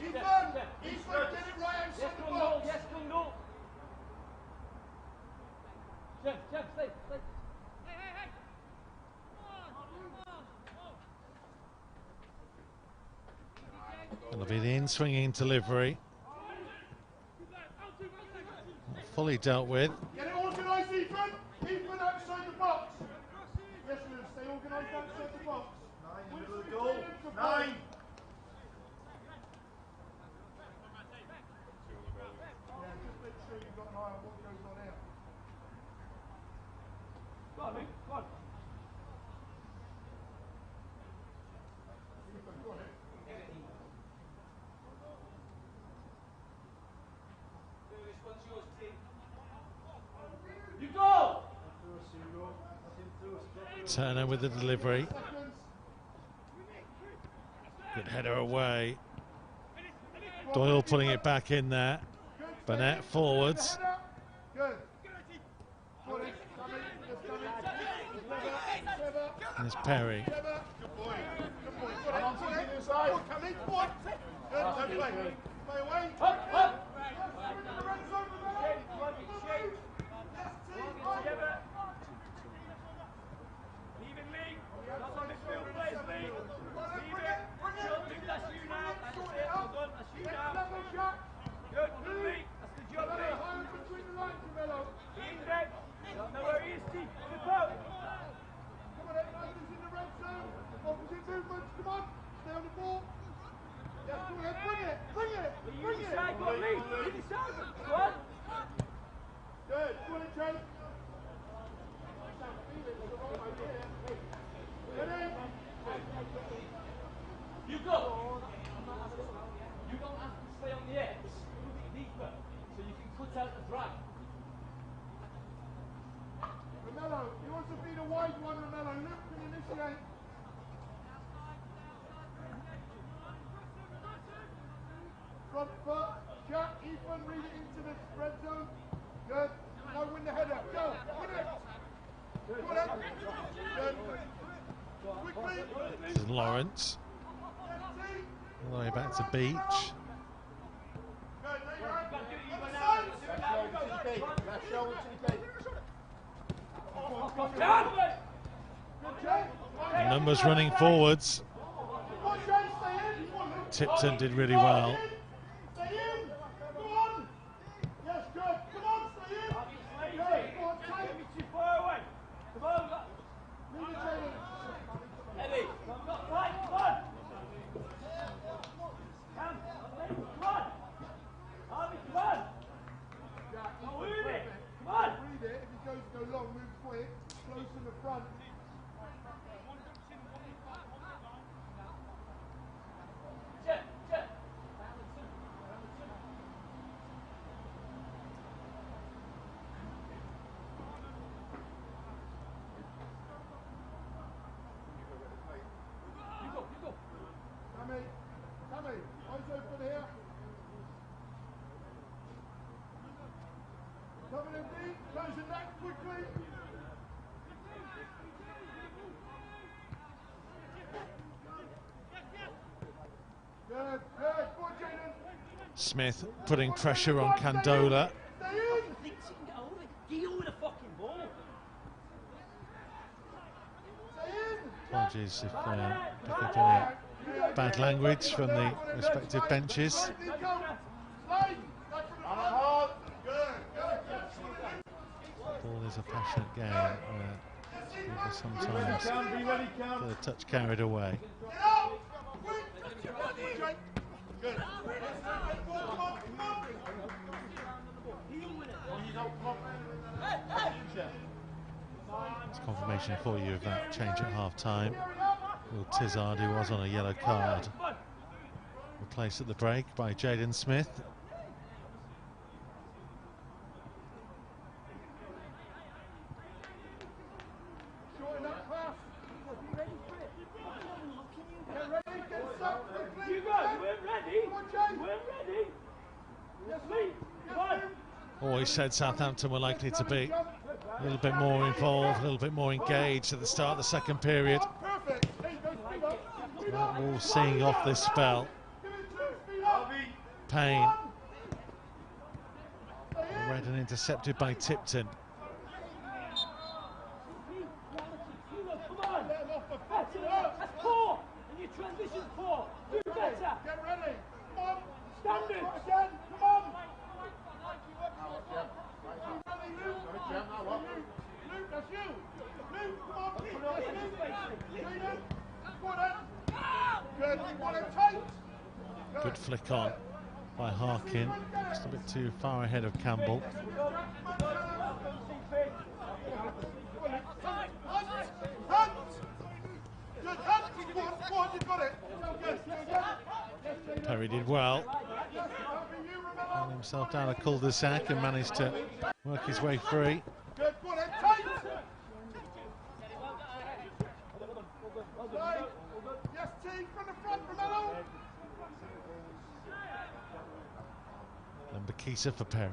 Ethan, get it right outside Yes, the Grundle. box. Yes, Grundle. Jeff, stay. That'll be the in-swinging delivery. Not fully dealt with. Get it organised, Ethan. Ethan outside the box. Yes, Lewis, stay organised outside the box. 9 in the middle of the goal. 9. Luke. Go on. You go! Turner with the delivery. Good header away. Doyle putting it back in there. Burnett forwards. There's Perry. You go. You don't have to stay on the edge. Move it deeper so you can cut out the drag. Romello, you want to be the wide one, Romello. Luke can initiate. Front foot. Jack, Ethan, read it into the red zone. Good. Now win the header. Go. Win it. Good. Good. Quickly. This is Lawrence. All the way back to Beach. The numbers running forwards. Tipton did really well. Tammy, eyes open here. Coming in deep, close your neck quickly. Good, good, go on, Jaden. Smith putting pressure on Candola. Deal with a fucking ball. Apologies if pick up any bad language from the respective benches. Ball is a passionate game. People sometimes get a touch carried away. It's confirmation for you of that change at half-time. Will Tizard, who was on a yellow card, replaced at the break by Jaden Smith. Always said Southampton were likely to be a little bit more involved, a little bit more engaged at the start of the second period. Wolves seeing off this spell. Payne. Read and intercepted by Tipton. That's poor! And your transition's poor! Do better! Get ready! Come on! Standard! Again! Come on! Luke, that's you! Luke, come on! Good, tight! Good flick on by Harkin. Just a bit too far ahead of Campbell. himself down a cul-de-sac and managed to work his way free. Good, go on then, tight! Right. Yes, T, from the front, Romero! And Bakisa for Perry.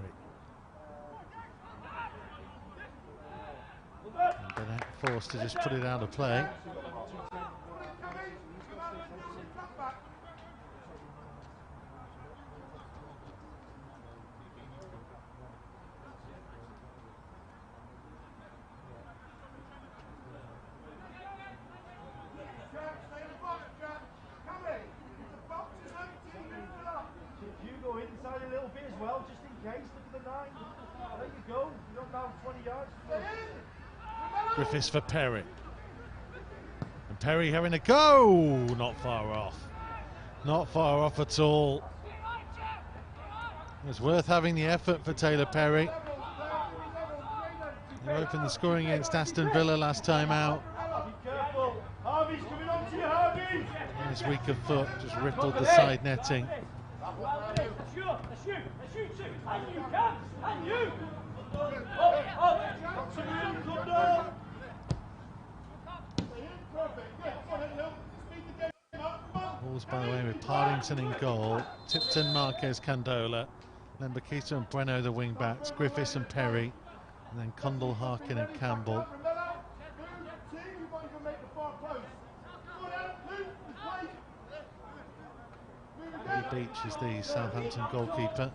And Bennett forced to just put it out of play. Inside a little bit as well, just in case. Look at the 9. There you go. You're not down 20 yards. Griffiths for Perry. And Perry having a go. Not far off. Not far off at all. It was worth having the effort for Taylor Perry. He opened the scoring against Aston Villa last time out. Be careful. Harvey's coming on to you, Harvey. And his weaker foot just rippled the side netting. And you can, and you. Wolves, by the way, with Partington in goal, Tipton, Marquez, Candola, then Bakisa and Breno the wing backs, Griffiths and Perry, and then Condell, Harkin and Campbell. Lee Beach is the Southampton goalkeeper.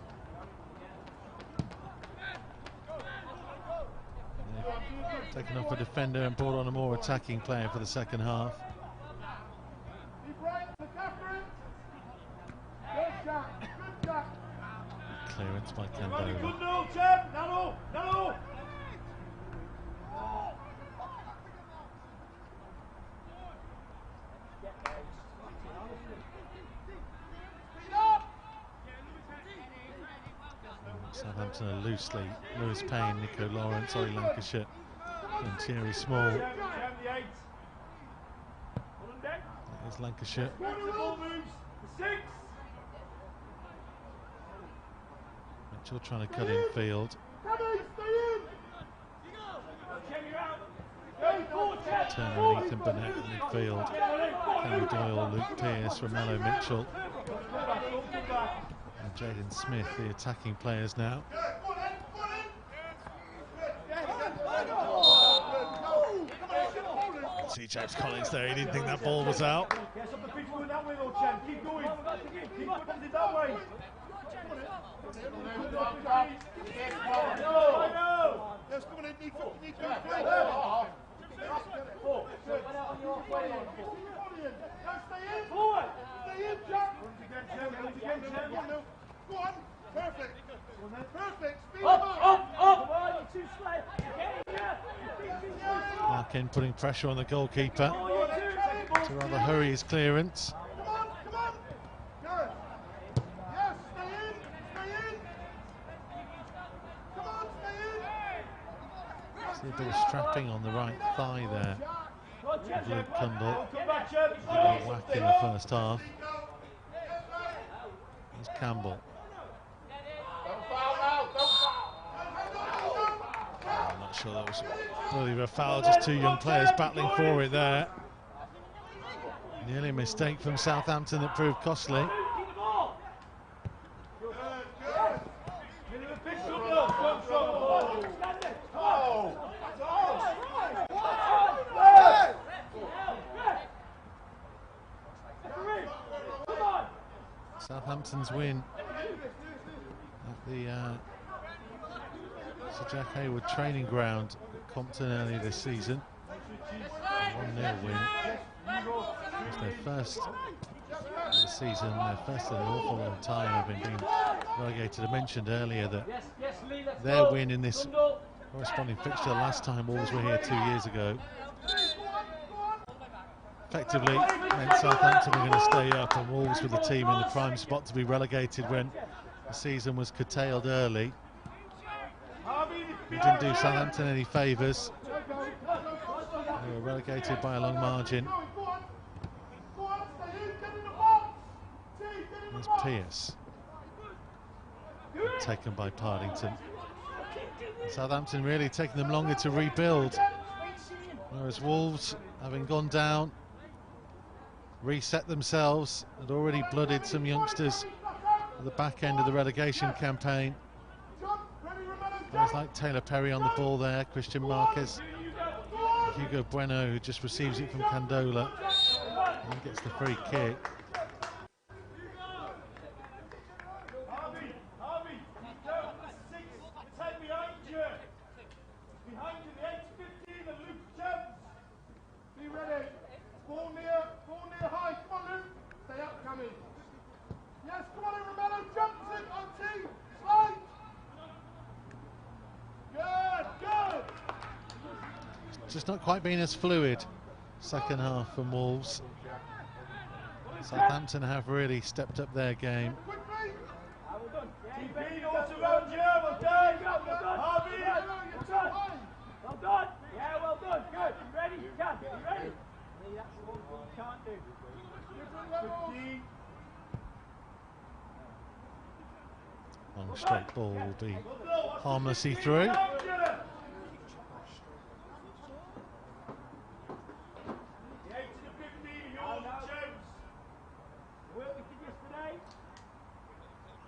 They've taken off a defender and brought on a more attacking player for the second half. Clearance by Candola. Southampton are loosely Lewis Payne, Nico Lawrence, Ollie Lancashire and Thierry Small. There's Lancashire. Mitchell trying to cut in field. Turner and Ethan Burnett in midfield. Henry Doyle, Luke Pearce, Romello Mitchell. And Jaden Smith, the attacking players now. See James Collins there, he didn't think that ball was out. Keep going. Keep going that way. Go on, perfect. Perfect. Larkin putting pressure on the goalkeeper to rather hurry his clearance. See a bit of strapping on the right thigh there of Luke Condell. A whack in the first half. Here's Campbell. I'm not sure that was really a foul, just two young players battling for it there. Nearly a mistake from Southampton that proved costly. Southampton's win at the Sir Jack Hayward Training Ground at Compton earlier this season. A 1-0 win. It was their first of the season, their first in an awful long time, having been relegated. I mentioned earlier that their win in this corresponding fixture last time Wolves were here 2 years ago effectively meant Southampton were going to stay up, and Wolves were the team in the prime spot to be relegated when the season was curtailed early. It didn't do Southampton any favours. They were relegated by a long margin. There's Pearce. taken by Partington. Southampton really taking them longer to rebuild, whereas Wolves, having gone down, reset themselves, had already blooded some youngsters at the back end of the relegation campaign. Guys like Taylor Perry on the ball there, Christian Marquez, Hugo Bueno, who just receives it from Candola and gets the free kick. Be ready. Ball near high. Come on, Luke. Stay up, coming. Yes, come on, Romero. Jumps in on T. Slide. Good. Just not quite being as fluid second half from Wolves. Southampton have really stepped up their game. Well done. Yeah, well done. Good. You ready? You can. You ready? That's one thing you can't do. 15. Long straight ball will be harmlessly through.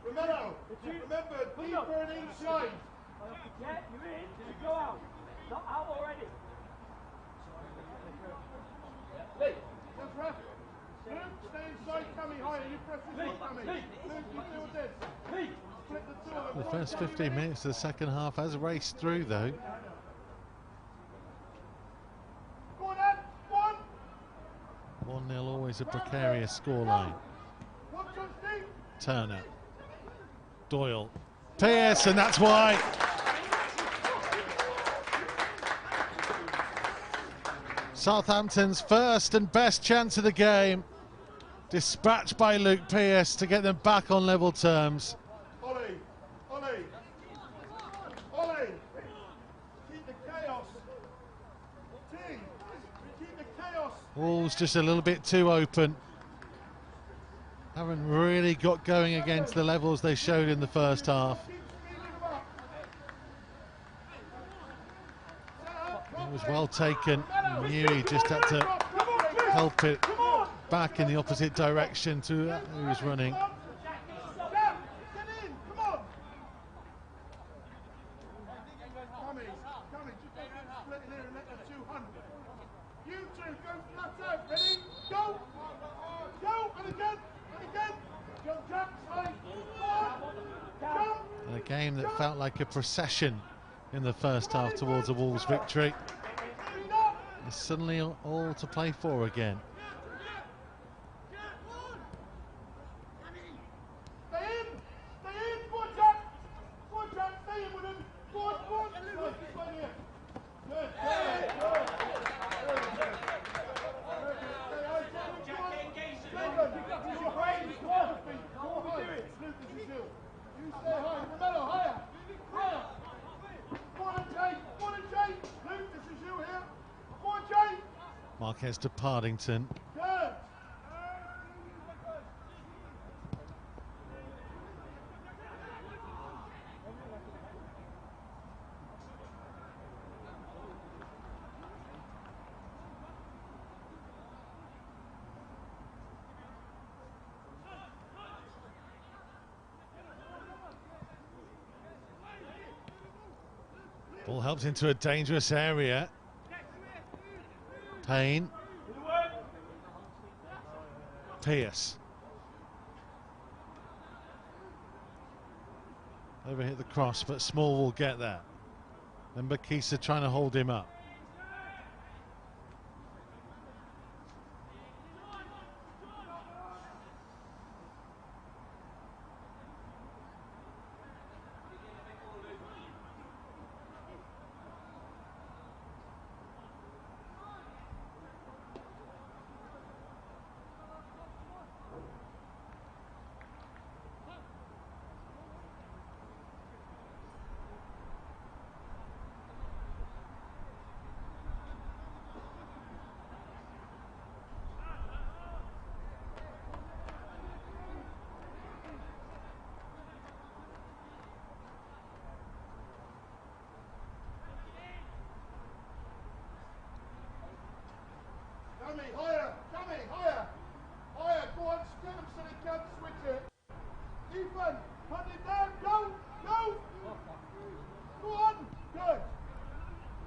Romero, remember, deeper and inside. Yeah, you're in. You go out. Not out already. Yes, ref. Luke, stay inside, Cammy, higher. You press this one, Cammy. Luke, you do this. Split the two of them. The first 15 minutes of the second half has raced through though. Go on, Ed. 1. 1-0, always a precarious scoreline. Turner, Doyle, Pearce, and that's why. Southampton's first and best chance of the game, dispatched by Luke Pearce to get them back on level terms. Ollie. Keep the chaos. Team, keep the chaos. Wolves just a little bit too open. Haven't really got going against the levels they showed in the first half. It was well taken. Knew he just had to help it back in the opposite direction to who was running. A game that felt like a procession in the first half towards a Wolves victory. It's suddenly all to play for again. Marquez to Partington. Ball helps into a dangerous area. Payne. Pearce. Overhit the cross, but Small will get that. And Bakisa trying to hold him up.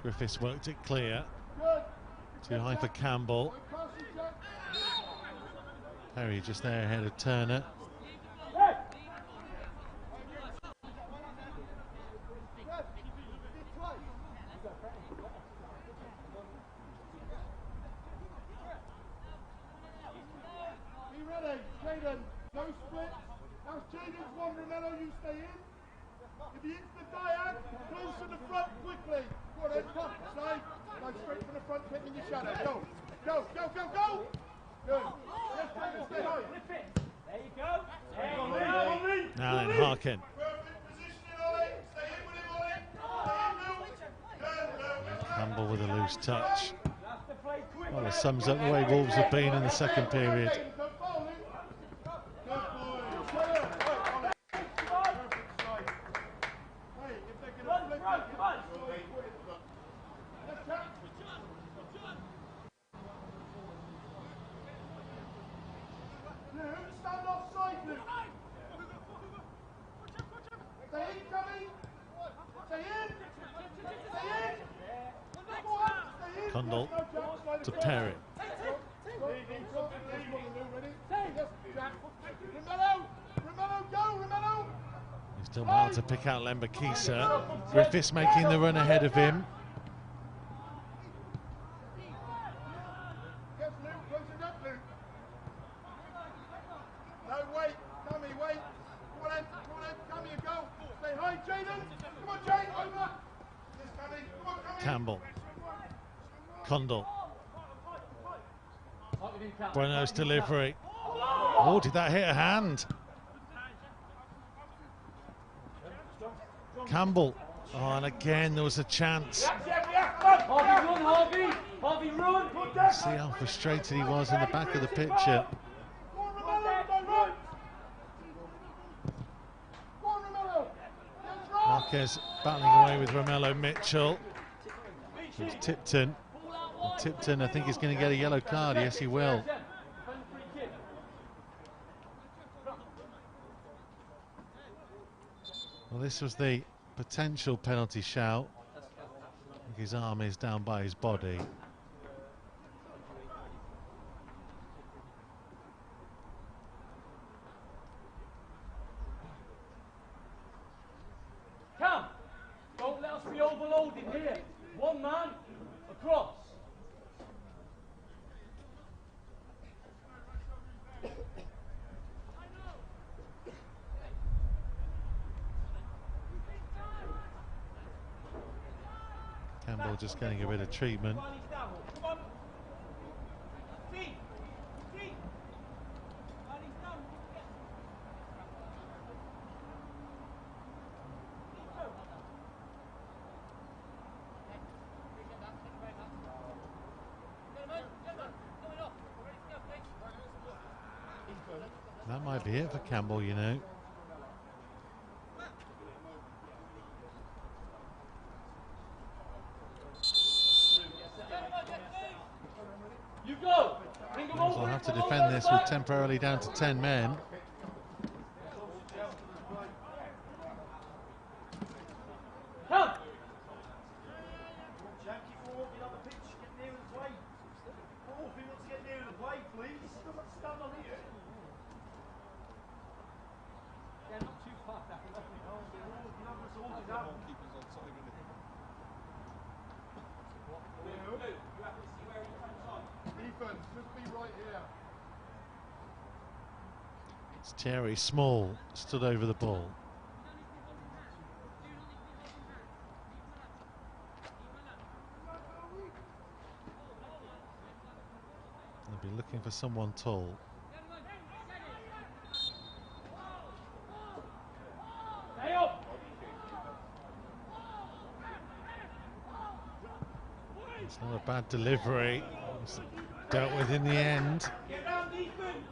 Griffiths worked it clear. Too high for Campbell. Perry just there ahead of Turner. Be ready, Jaden. No split. Now Jaden's one. Romero, you stay in. If he hits the diag, close to the front quickly. Go on then, come. Slide. Go straight from the front, hit in your shadow. Go. Go, go, go, go. Good. Yes, Jaden, stay high. There you go. There you go. Now then, Harkin. Perfect positioning, Ollie. Stay in with him, Ollie. Stay in, Bill. Campbell with a loose touch. Have to play quick. Well, it sums up the way Wolves have been in the second period. Stand offside, Luke. Stay in, Tommy. Stay in. Stay in. Go on, stay in. Condell Yes, no, Jack, to slide Perry. it. Yes, Jack. Romero. Romero, go, Romero. He's still hard to pick out Lembakisa. Griffiths making the run ahead of him. Yes, Luke, close it up, Luke. No, wait, Tommy, wait. Come on in, Tommy, you go. Stay high, Jaden. Come on, Jaden, over. Yes, Tommy, come on, Tommy. Campbell. Condell. Bruno's delivery. Oh, did that hit a hand? Campbell. Oh, and again there was a chance. Harvey, run, Harvey. Harvey, run. See how frustrated he was in the back of the picture. Go on, Romero, go, run. Go on, Romero. Yes, run. Marquez battling away with Romello Mitchell. It's Tipton. And Tipton, I think, is going to get a yellow card. Yes, he will. Well, this was the potential penalty shout. I think his arm is down by his body. Come. Don't let us be overloaded here. One man across. Campbell just getting a bit of treatment. That might be it for Campbell, you know. You go. Wolves will have to defend this with temporarily down to 10 men. Come. Jackie, forward, get on the pitch, get near the play. Forward, if he wants to get near the play, please. Stand on it. Yeah, not too far. Ethan, just be right here. It's Terry Small stood over the ball. They'll be looking for someone tall. Stay up. It's not a bad delivery. It's dealt with in the end. Get round, Ethan.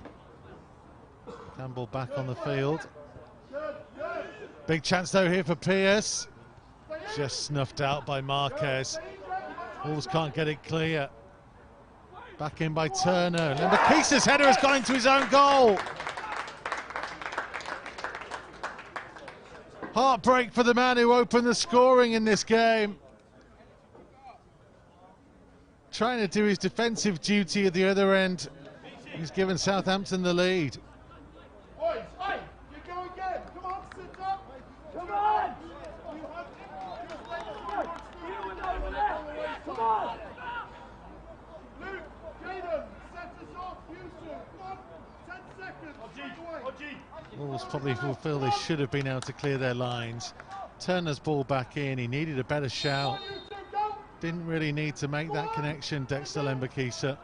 Campbell back on the field. Big chance though here for Pierce. Just snuffed out by Marquez. Wolves can't get it clear. Back in by Turner. Lembakisa's header has gone into his own goal. Heartbreak for the man who opened the scoring in this game. trying to do his defensive duty at the other end. He's given Southampton the lead. Boys, hey, you go again. Come on, sit up. Come on! You have just make sure You and over there! Come on! Luke, Jaden, set us off. Yusuf, come on. 10 seconds. Straight away. Wolves probably will feel they should have been able to clear their lines. Turner's ball back in. He needed a better shout. Come on, you two, go. Didn't really need to make that connection, Dexter Lembakisa.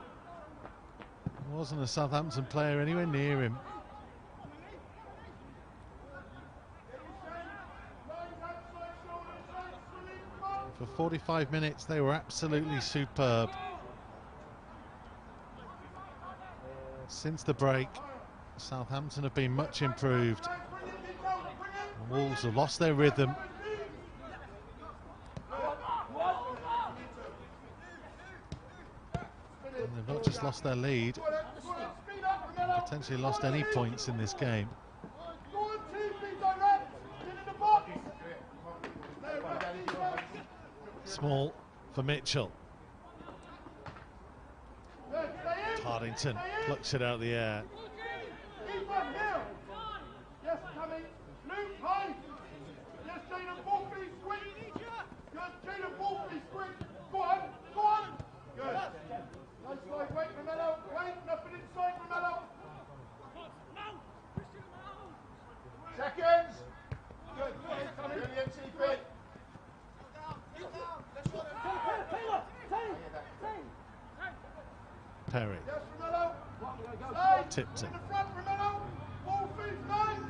Wasn't a Southampton player anywhere near him. For 45 minutes, they were absolutely superb. Since the break, Southampton have been much improved. And Wolves have lost their rhythm. And they've not just lost their lead, potentially lost any points in this game. Small for Mitchell. Hardington plucks it out of the air. Yes, coming. Luke, high. Yes, Jaden, ball please, quick. Good, Jaden, ball please, quick. Go on, go on. Good. Nice slide, wait, Romello. Wait, nothing inside, Romello. Seconds. Good, coming. Brilliant, TP. Perry. Yes, Romello. Tipton. In the front, Romello. Ball please, nice.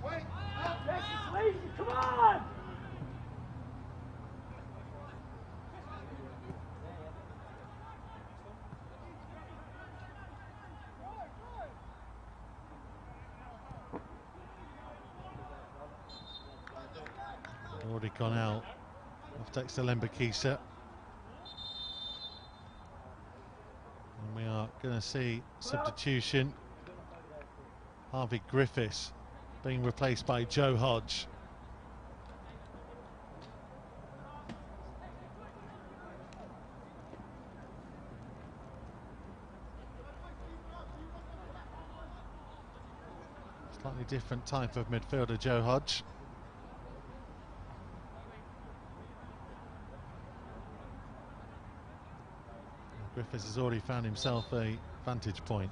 Wait. Come on! Already gone out of Dexter Lembakisa. And we are going to see substitution. Harvey Griffiths being replaced by Joe Hodge. Slightly different type of midfielder, Joe Hodge. Griffiths has already found himself a vantage point.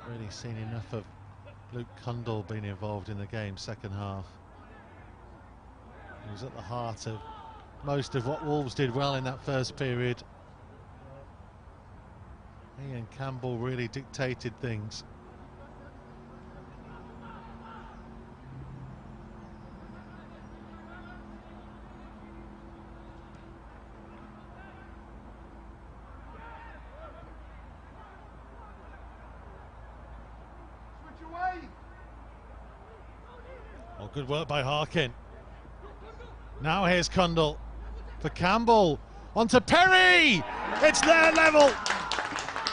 Really seen enough of Luke Cundall being involved in the game second half. He was at the heart of most of what Wolves did well in that first period. Ian Campbell really dictated things. Switch away. Oh, good work by Harkin. Now here's Cundall for Campbell. Onto Perry! It's their level!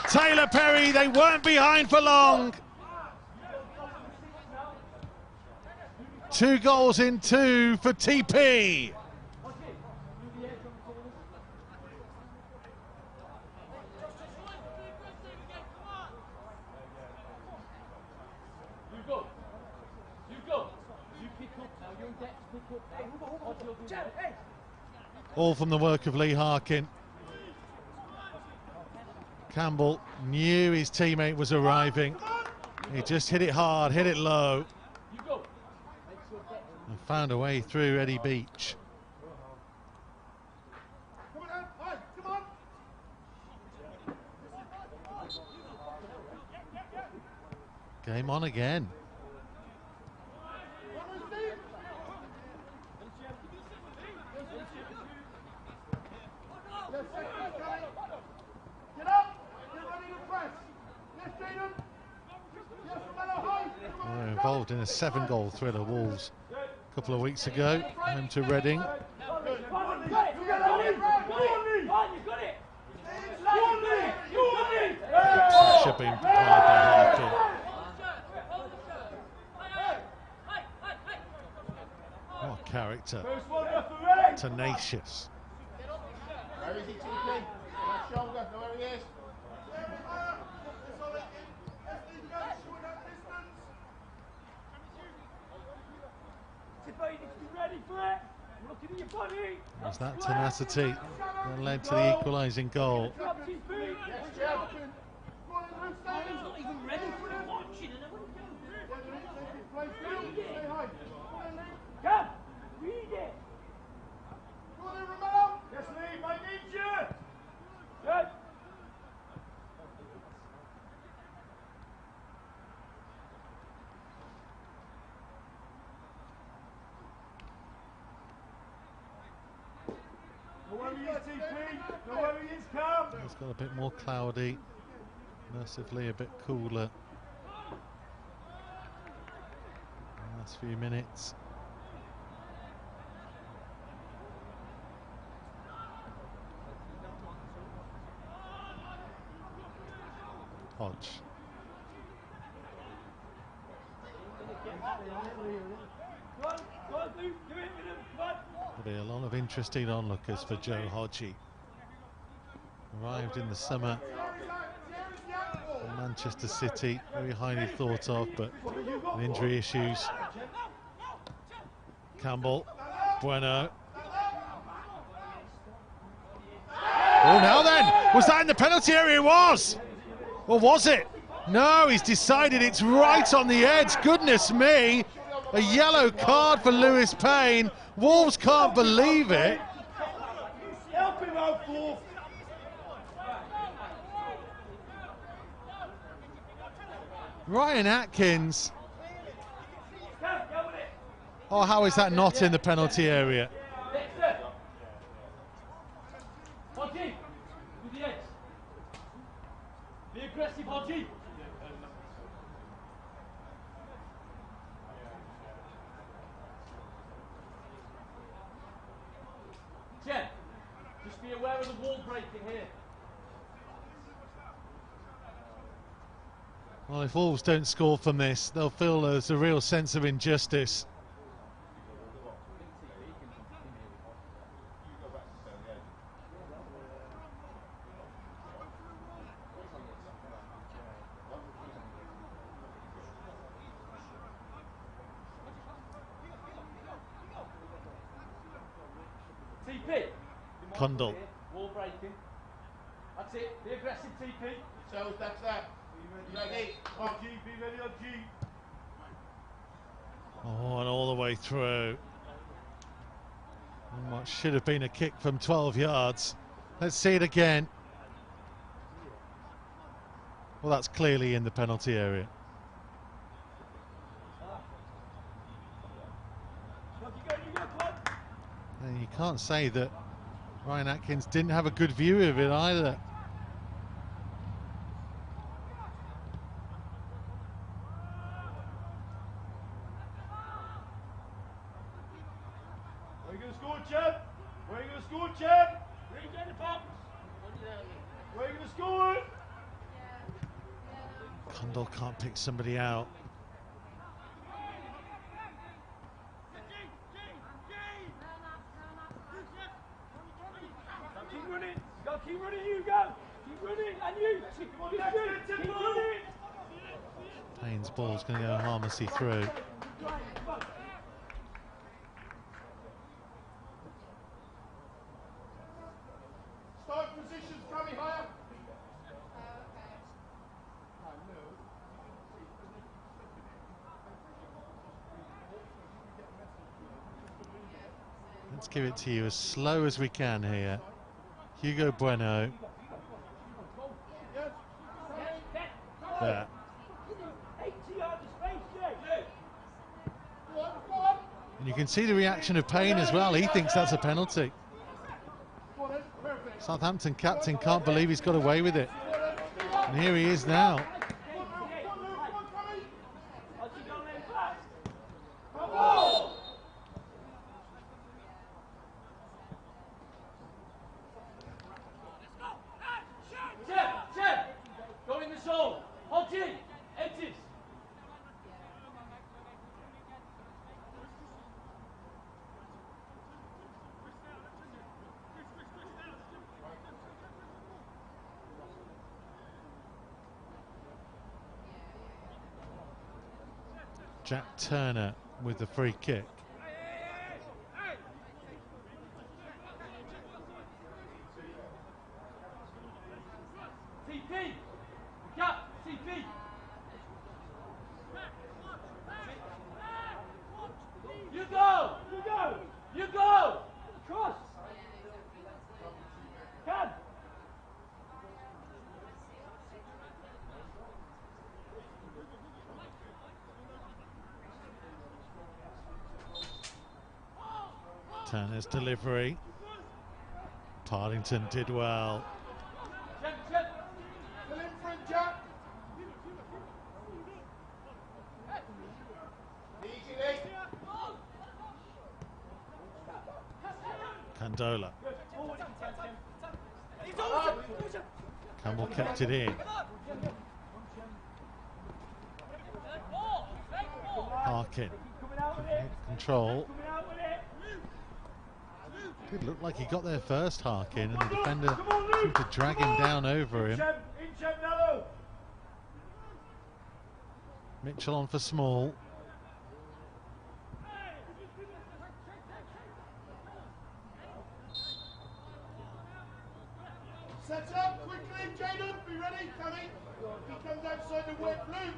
Taylor Perry, they weren't behind for long. 2 goals in 2 for TP. All from the work of Lee Harkin. Campbell knew his teammate was arriving. He just hit it hard, hit it low, and found a way through Eddie Beach. Game on again. We're involved in a 7-goal thriller, Wolves, a couple of weeks ago, home to Reading. pressure being applied by Harkin. What character. Tenacious. Where is he, TP? Left shoulder, know where he is. Was that tenacity that led to the equalising goal? He's not even ready for it, watching and Come, read it. Yes, Lee, I need you. Good. Know where he is, TP. Know where he is, Cam. It's got a bit more cloudy, massively a bit cooler. The last few minutes. Hodge. There'll be a lot of interesting onlookers for Joe Hodgie. Arrived in the summer from Manchester City, very highly thought of, but with injury issues. Campbell, Bueno. Oh, now then, was that in the penalty area? It was! Or was it? No, he's decided it's right on the edge. Goodness me. A yellow card for Lewis Payne. Wolves can't believe it. Help him out, Wolf. Ryan Atkins. Oh, how is that not in the penalty area? Hodgie, to the edge. Be aggressive, Hodgie. Jen, just be aware of the wall breaking here. Well, if Wolves don't score from this, they'll feel there's a real sense of injustice. TP. Kundal. Wall breaking. That's it. Be aggressive, TP. So that's that. Ready? On G, be ready on G. Oh, and all the way through. And what should have been a kick from 12 yards. Let's see it again. Well, that's clearly in the penalty area. And you can't say that Ryan Atkins didn't have a good view of it either. Where are you going to score, Chad? Where are you going to score, Chad? Where you get the box? Where are you going to score? Kundal can't pick somebody out. Keep running. Go, keep running, you go. Keep running, and you. Keep running. Payne's ball's going to go harmlessly through. Start positions, coming higher. Let's give it to you as slow as we can here. Hugo Bueno. There. And you can see the reaction of Payne as well. He thinks that's a penalty. Southampton captain can't believe he's got away with it. And here he is now. Go in the zone. Jack Turner with the free kick. CP! Cut! CP! You go! You go! You go! Cross! Cut! Turner's delivery. Partington did well. Still in front, Jack. Easy, Candola. Campbell kept it in. Harkin. Control. Did look like he got there first, Harkin, and the defender seemed to drag him down over him. Mitchell on for Small. Set up quickly, Jayden. Be ready, Cammy. He comes outside the whip. Luke.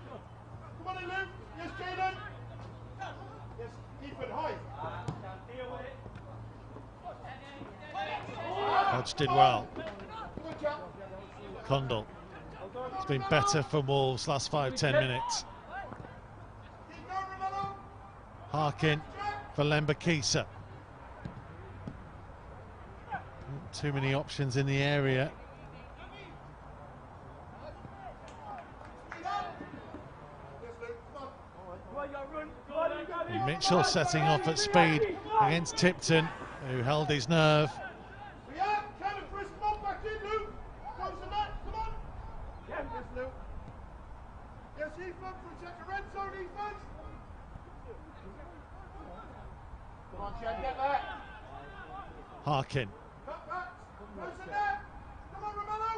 Come on in, Luke. Yes, Jayden. Yes, Ethan, high. Hodge did well. Good job. Condell. It's been better for Wolves last 5-10 minutes. Keep going, Romano. Harkin for Lembakisa. Not too many options in the area. And Mitchell setting off at speed against Tipton, who held his nerve. Yeah, Kevin, first come on, back in, Luke. Close the net, come on. Yes, Luke. Yes, Ethan, protect the red zone, Ethan. Come on, Chad, get there. Harkin. Cut back. Close the net. Come on, Romano.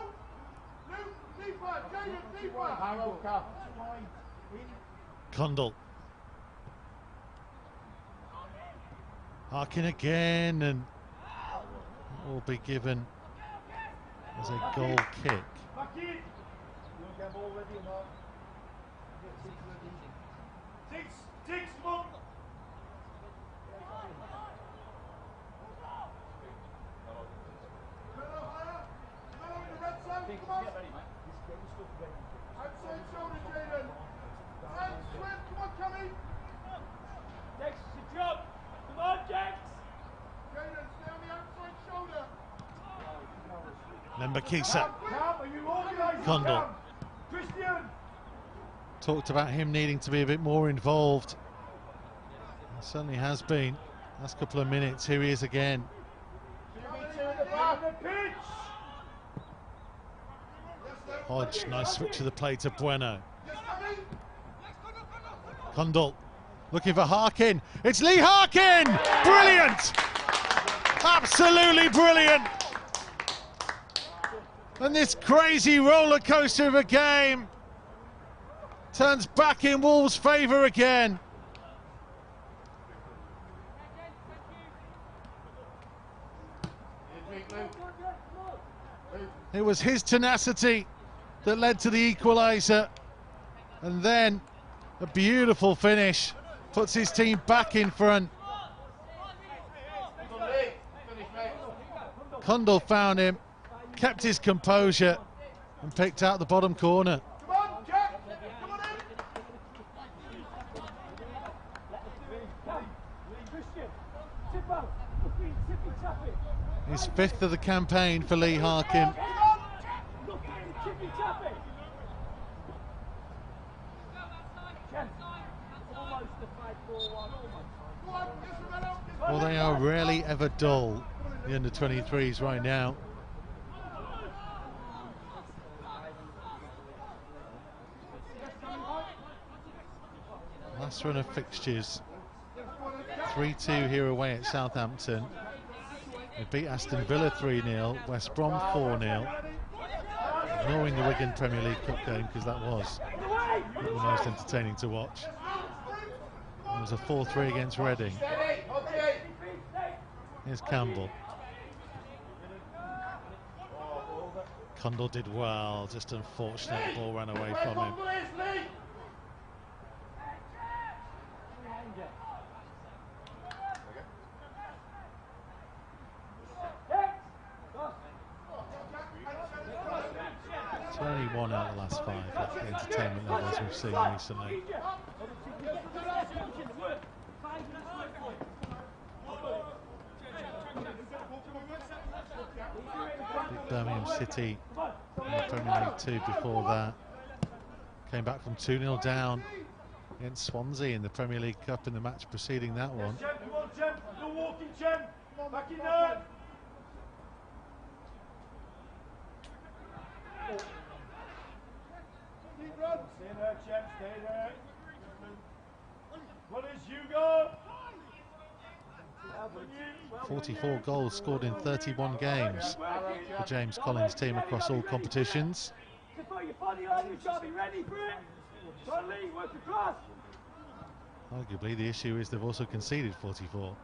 Luke, deeper. Jayden, deeper. Condell. Harkin again, and will be given as a goal kick. Back in! You want to get ball ready or not? Six, come on! Romano higher. Romano in the red zone, come on. Outside shoulder, Jayden. And Swift, come on, Cammy. Dex, it's your job! Come on, Dex! Jayden, stay on the outside shoulder. Lembakisa. Are you organised? Condell. Christian! Talked about him needing to be a bit more involved. He certainly has been. Last couple of minutes, here he is again. Hodge, nice switch to the play to Bueno. Condell looking for Harkin. It's Lee Harkin! Brilliant! Absolutely brilliant! And this crazy roller coaster of a game turns back in Wolves' favour again. It was his tenacity that led to the equaliser, and then a beautiful finish puts his team back in front. Condell found him, kept his composure and picked out the bottom corner. Come on, Jack. Come on in. His fifth of the campaign for Lee Harkin. Well, they are rarely ever dull, the under-23s right now. Last run of fixtures, 3-2 here away at Southampton. They beat Aston Villa 3-0, West Brom 4-0. Ignoring the Wigan Premier League Cup game, because that was the most entertaining to watch. It was a 4-3 against Reading. Here's Campbell. Cundall did well, just unfortunate the ball ran away from him. It's only 1 out of the last 5 at the entertainment levels we've seen recently. Birmingham City in the Premier League 2 before that. Came back from 2-0 down against Swansea in the Premier League Cup in the match preceding that one. Come on, Jem. No walking, Jem. Back in there. Stay there, Jem. Stay there. Well, as you go. 44 goals scored in 31 games for James Collins' team across all competitions. Arguably the issue is they've also conceded 44.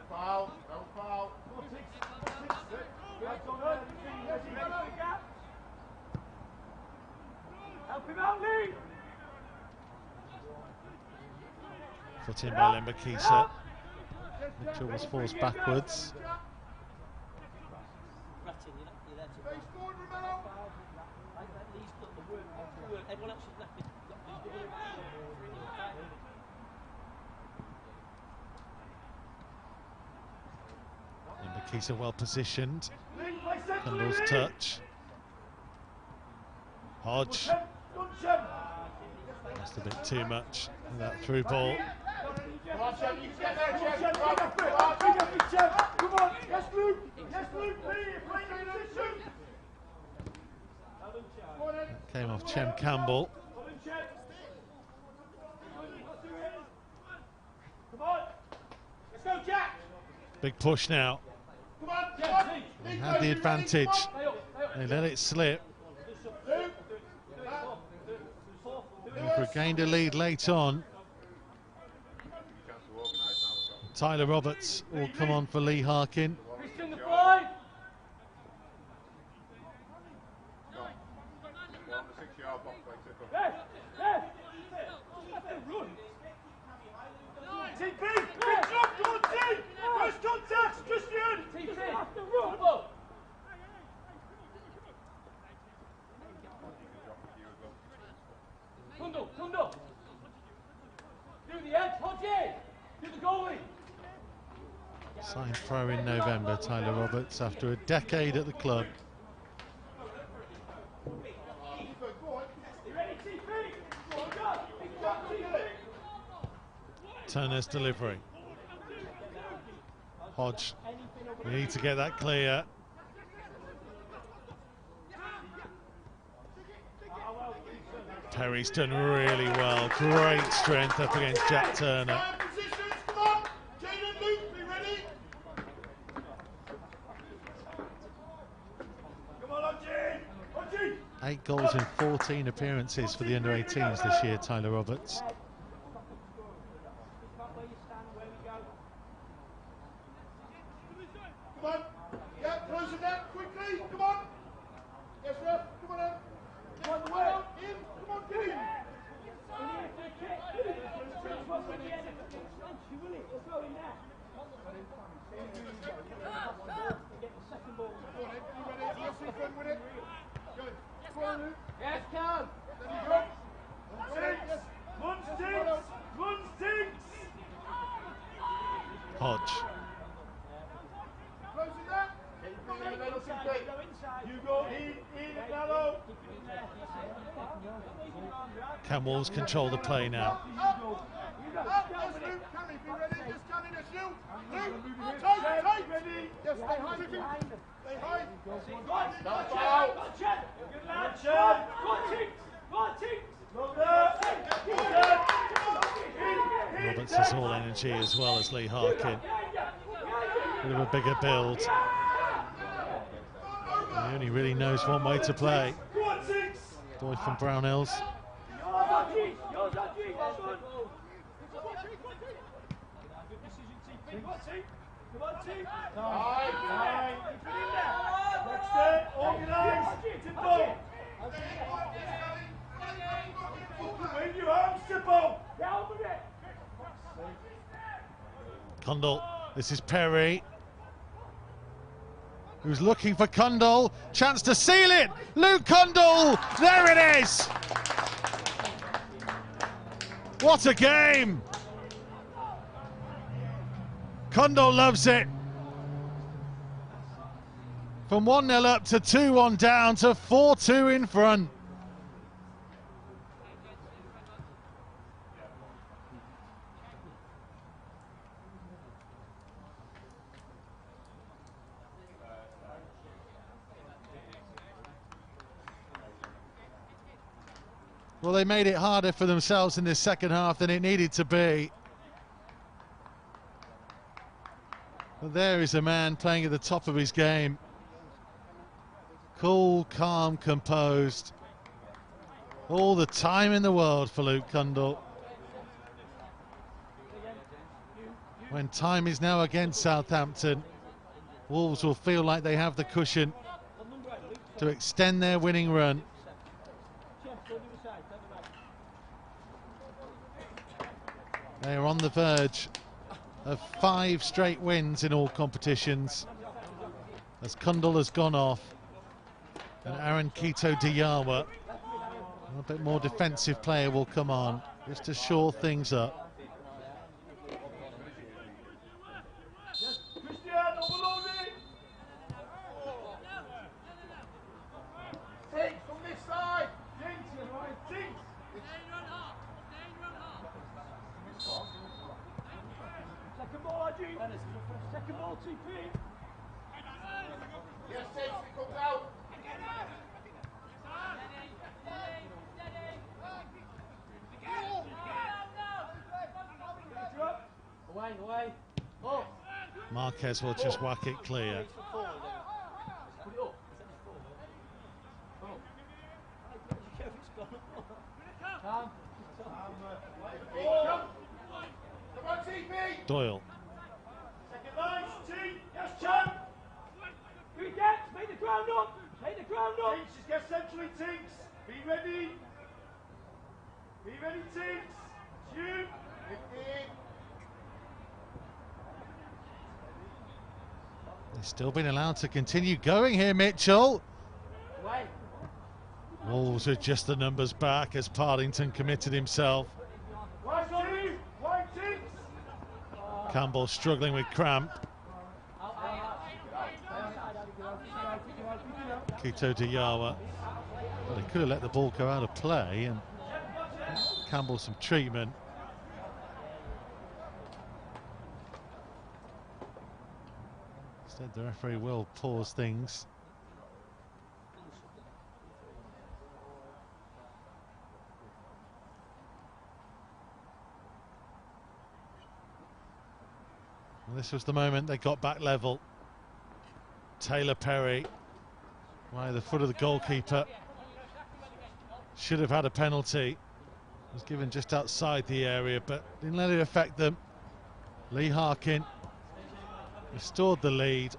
Foul, no foul. Help him out, Lee! Put in by Lembakisa. Mitchell was forced backwards. Lembakisa well positioned. Cundall's touch. Hodge. That's a bit too much. That through ball. Come on, Jem, you can get there, Jem. Come on, yes, Luke. Yes, Luke, play position. Came off Chem Campbell. Come on. Let's go, Jack. Big push now. Come on, come on. They had the advantage. They let it slip. They've regained a lead late on. Tyler Roberts will come on for Lee Harkin. Signed pro in November, Tyler Roberts, after a decade at the club. Turner's delivery. Hodge, we need to get that clear. Perry's done really well. Great strength up against Jack Turner. 8 goals in 14 appearances for the under-18s this year, Tyler Roberts. Come on, yeah, close it down quickly, come on. Yes, ref, come on in. Come on, in, come on, get in. Yes, Cal. Run stinks. Hodge. Closing that. You go in Mello. Camwells control the play now. Up, yes, Luke, Cammy, be ready, just Cammy, that's you. Luke, tight, ready. Yes, stay high, stay high. Not foul. Good lad, Chad. Roberts has all energy as well as Lee Harkin. Bit of a bigger build. He only really knows one way to play. Boy from Brown Hills. Condell, this is Perry, who's looking for Condell. Chance to seal it. Luke Condell, there it is. What a game. Condell loves it. From 1-0 up to 2-1 down to 4-2 in front. Well, they made it harder for themselves in this second half than it needed to be. But there is a man playing at the top of his game. Cool, calm, composed. All the time in the world for Luke Condell. When time is now against Southampton, Wolves will feel like they have the cushion to extend their winning run. They are on the verge of 5 straight wins in all competitions, as Condell has gone off and Aaron Kito Diyawa, a bit more defensive player, will come on just to shore things up. Second ball, TP. Yes, James, it comes out. Away. Oh. Marquez will just whack it clear. Doyle. Second line, T. Yes, champ. Here he gets. Make the ground up. Tinks, just get centrally, Tinks. Be ready. Tinks. Shoot. 15. They've still been allowed to continue going here, Mitchell. Away. Wolves are just the numbers back as Partington committed himself. Campbell struggling with cramp. Kito Diyawa. Well, he could have let the ball go out of play and Campbell some treatment. Instead, the referee will pause things. And this was the moment they got back level. Taylor Perry, by the foot of the goalkeeper, should have had a penalty. Was given just outside the area, but didn't let it affect them. Lee Harkin restored the lead,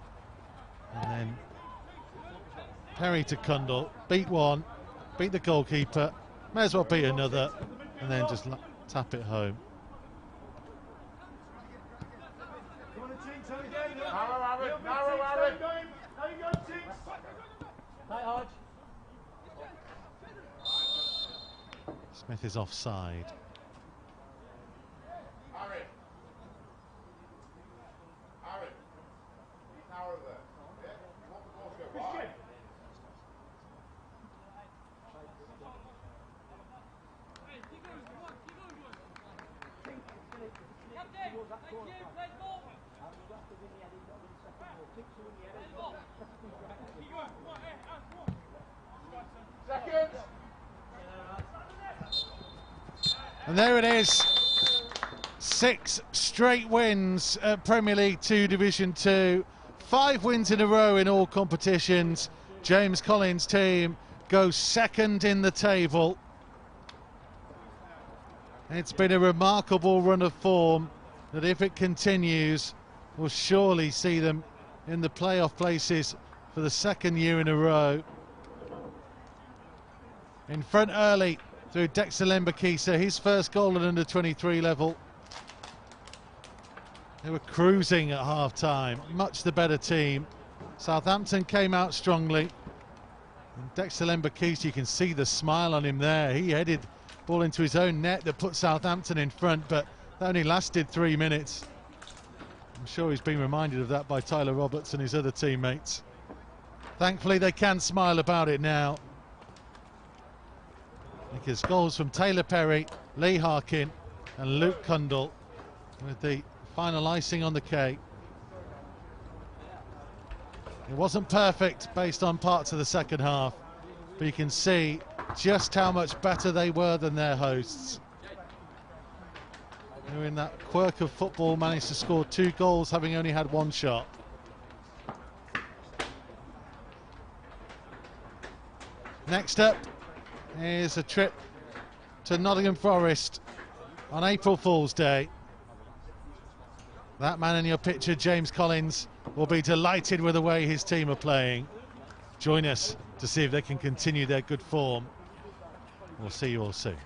and then Perry to Condell, beat one, beat the goalkeeper, may as well beat another, and then just tap it home. Smith is offside. Aaron, he's narrow there. Yeah? You want the ball to go wide. Second. And there it is. 6 straight wins at Premier League 2 Division 2. 5 wins in a row in all competitions. James Collins' team goes second in the table. It's been a remarkable run of form that, if it continues, will surely see them in the playoff places for the second year in a row. In front early through Dexter Lembakisa, his first goal at under-23 level. They were cruising at half-time, much the better team. Southampton came out strongly. And Dexter Lembakisa, you can see the smile on him there. He headed ball into his own net that put Southampton in front, but that only lasted 3 minutes. I'm sure he's been reminded of that by Tyler Roberts and his other teammates. Thankfully, they can smile about it now, because goals from Taylor Perry, Lee Harkin and Luke Cundall with the final icing on the cake. It wasn't perfect based on parts of the second half, but you can see just how much better they were than their hosts, who, in that quirk of football, managed to score 2 goals having only had 1 shot. Next up is a trip to Nottingham Forest on April Fool's Day. That man in your picture, James Collins, will be delighted with the way his team are playing. Join us to see if they can continue their good form. We'll see you all soon.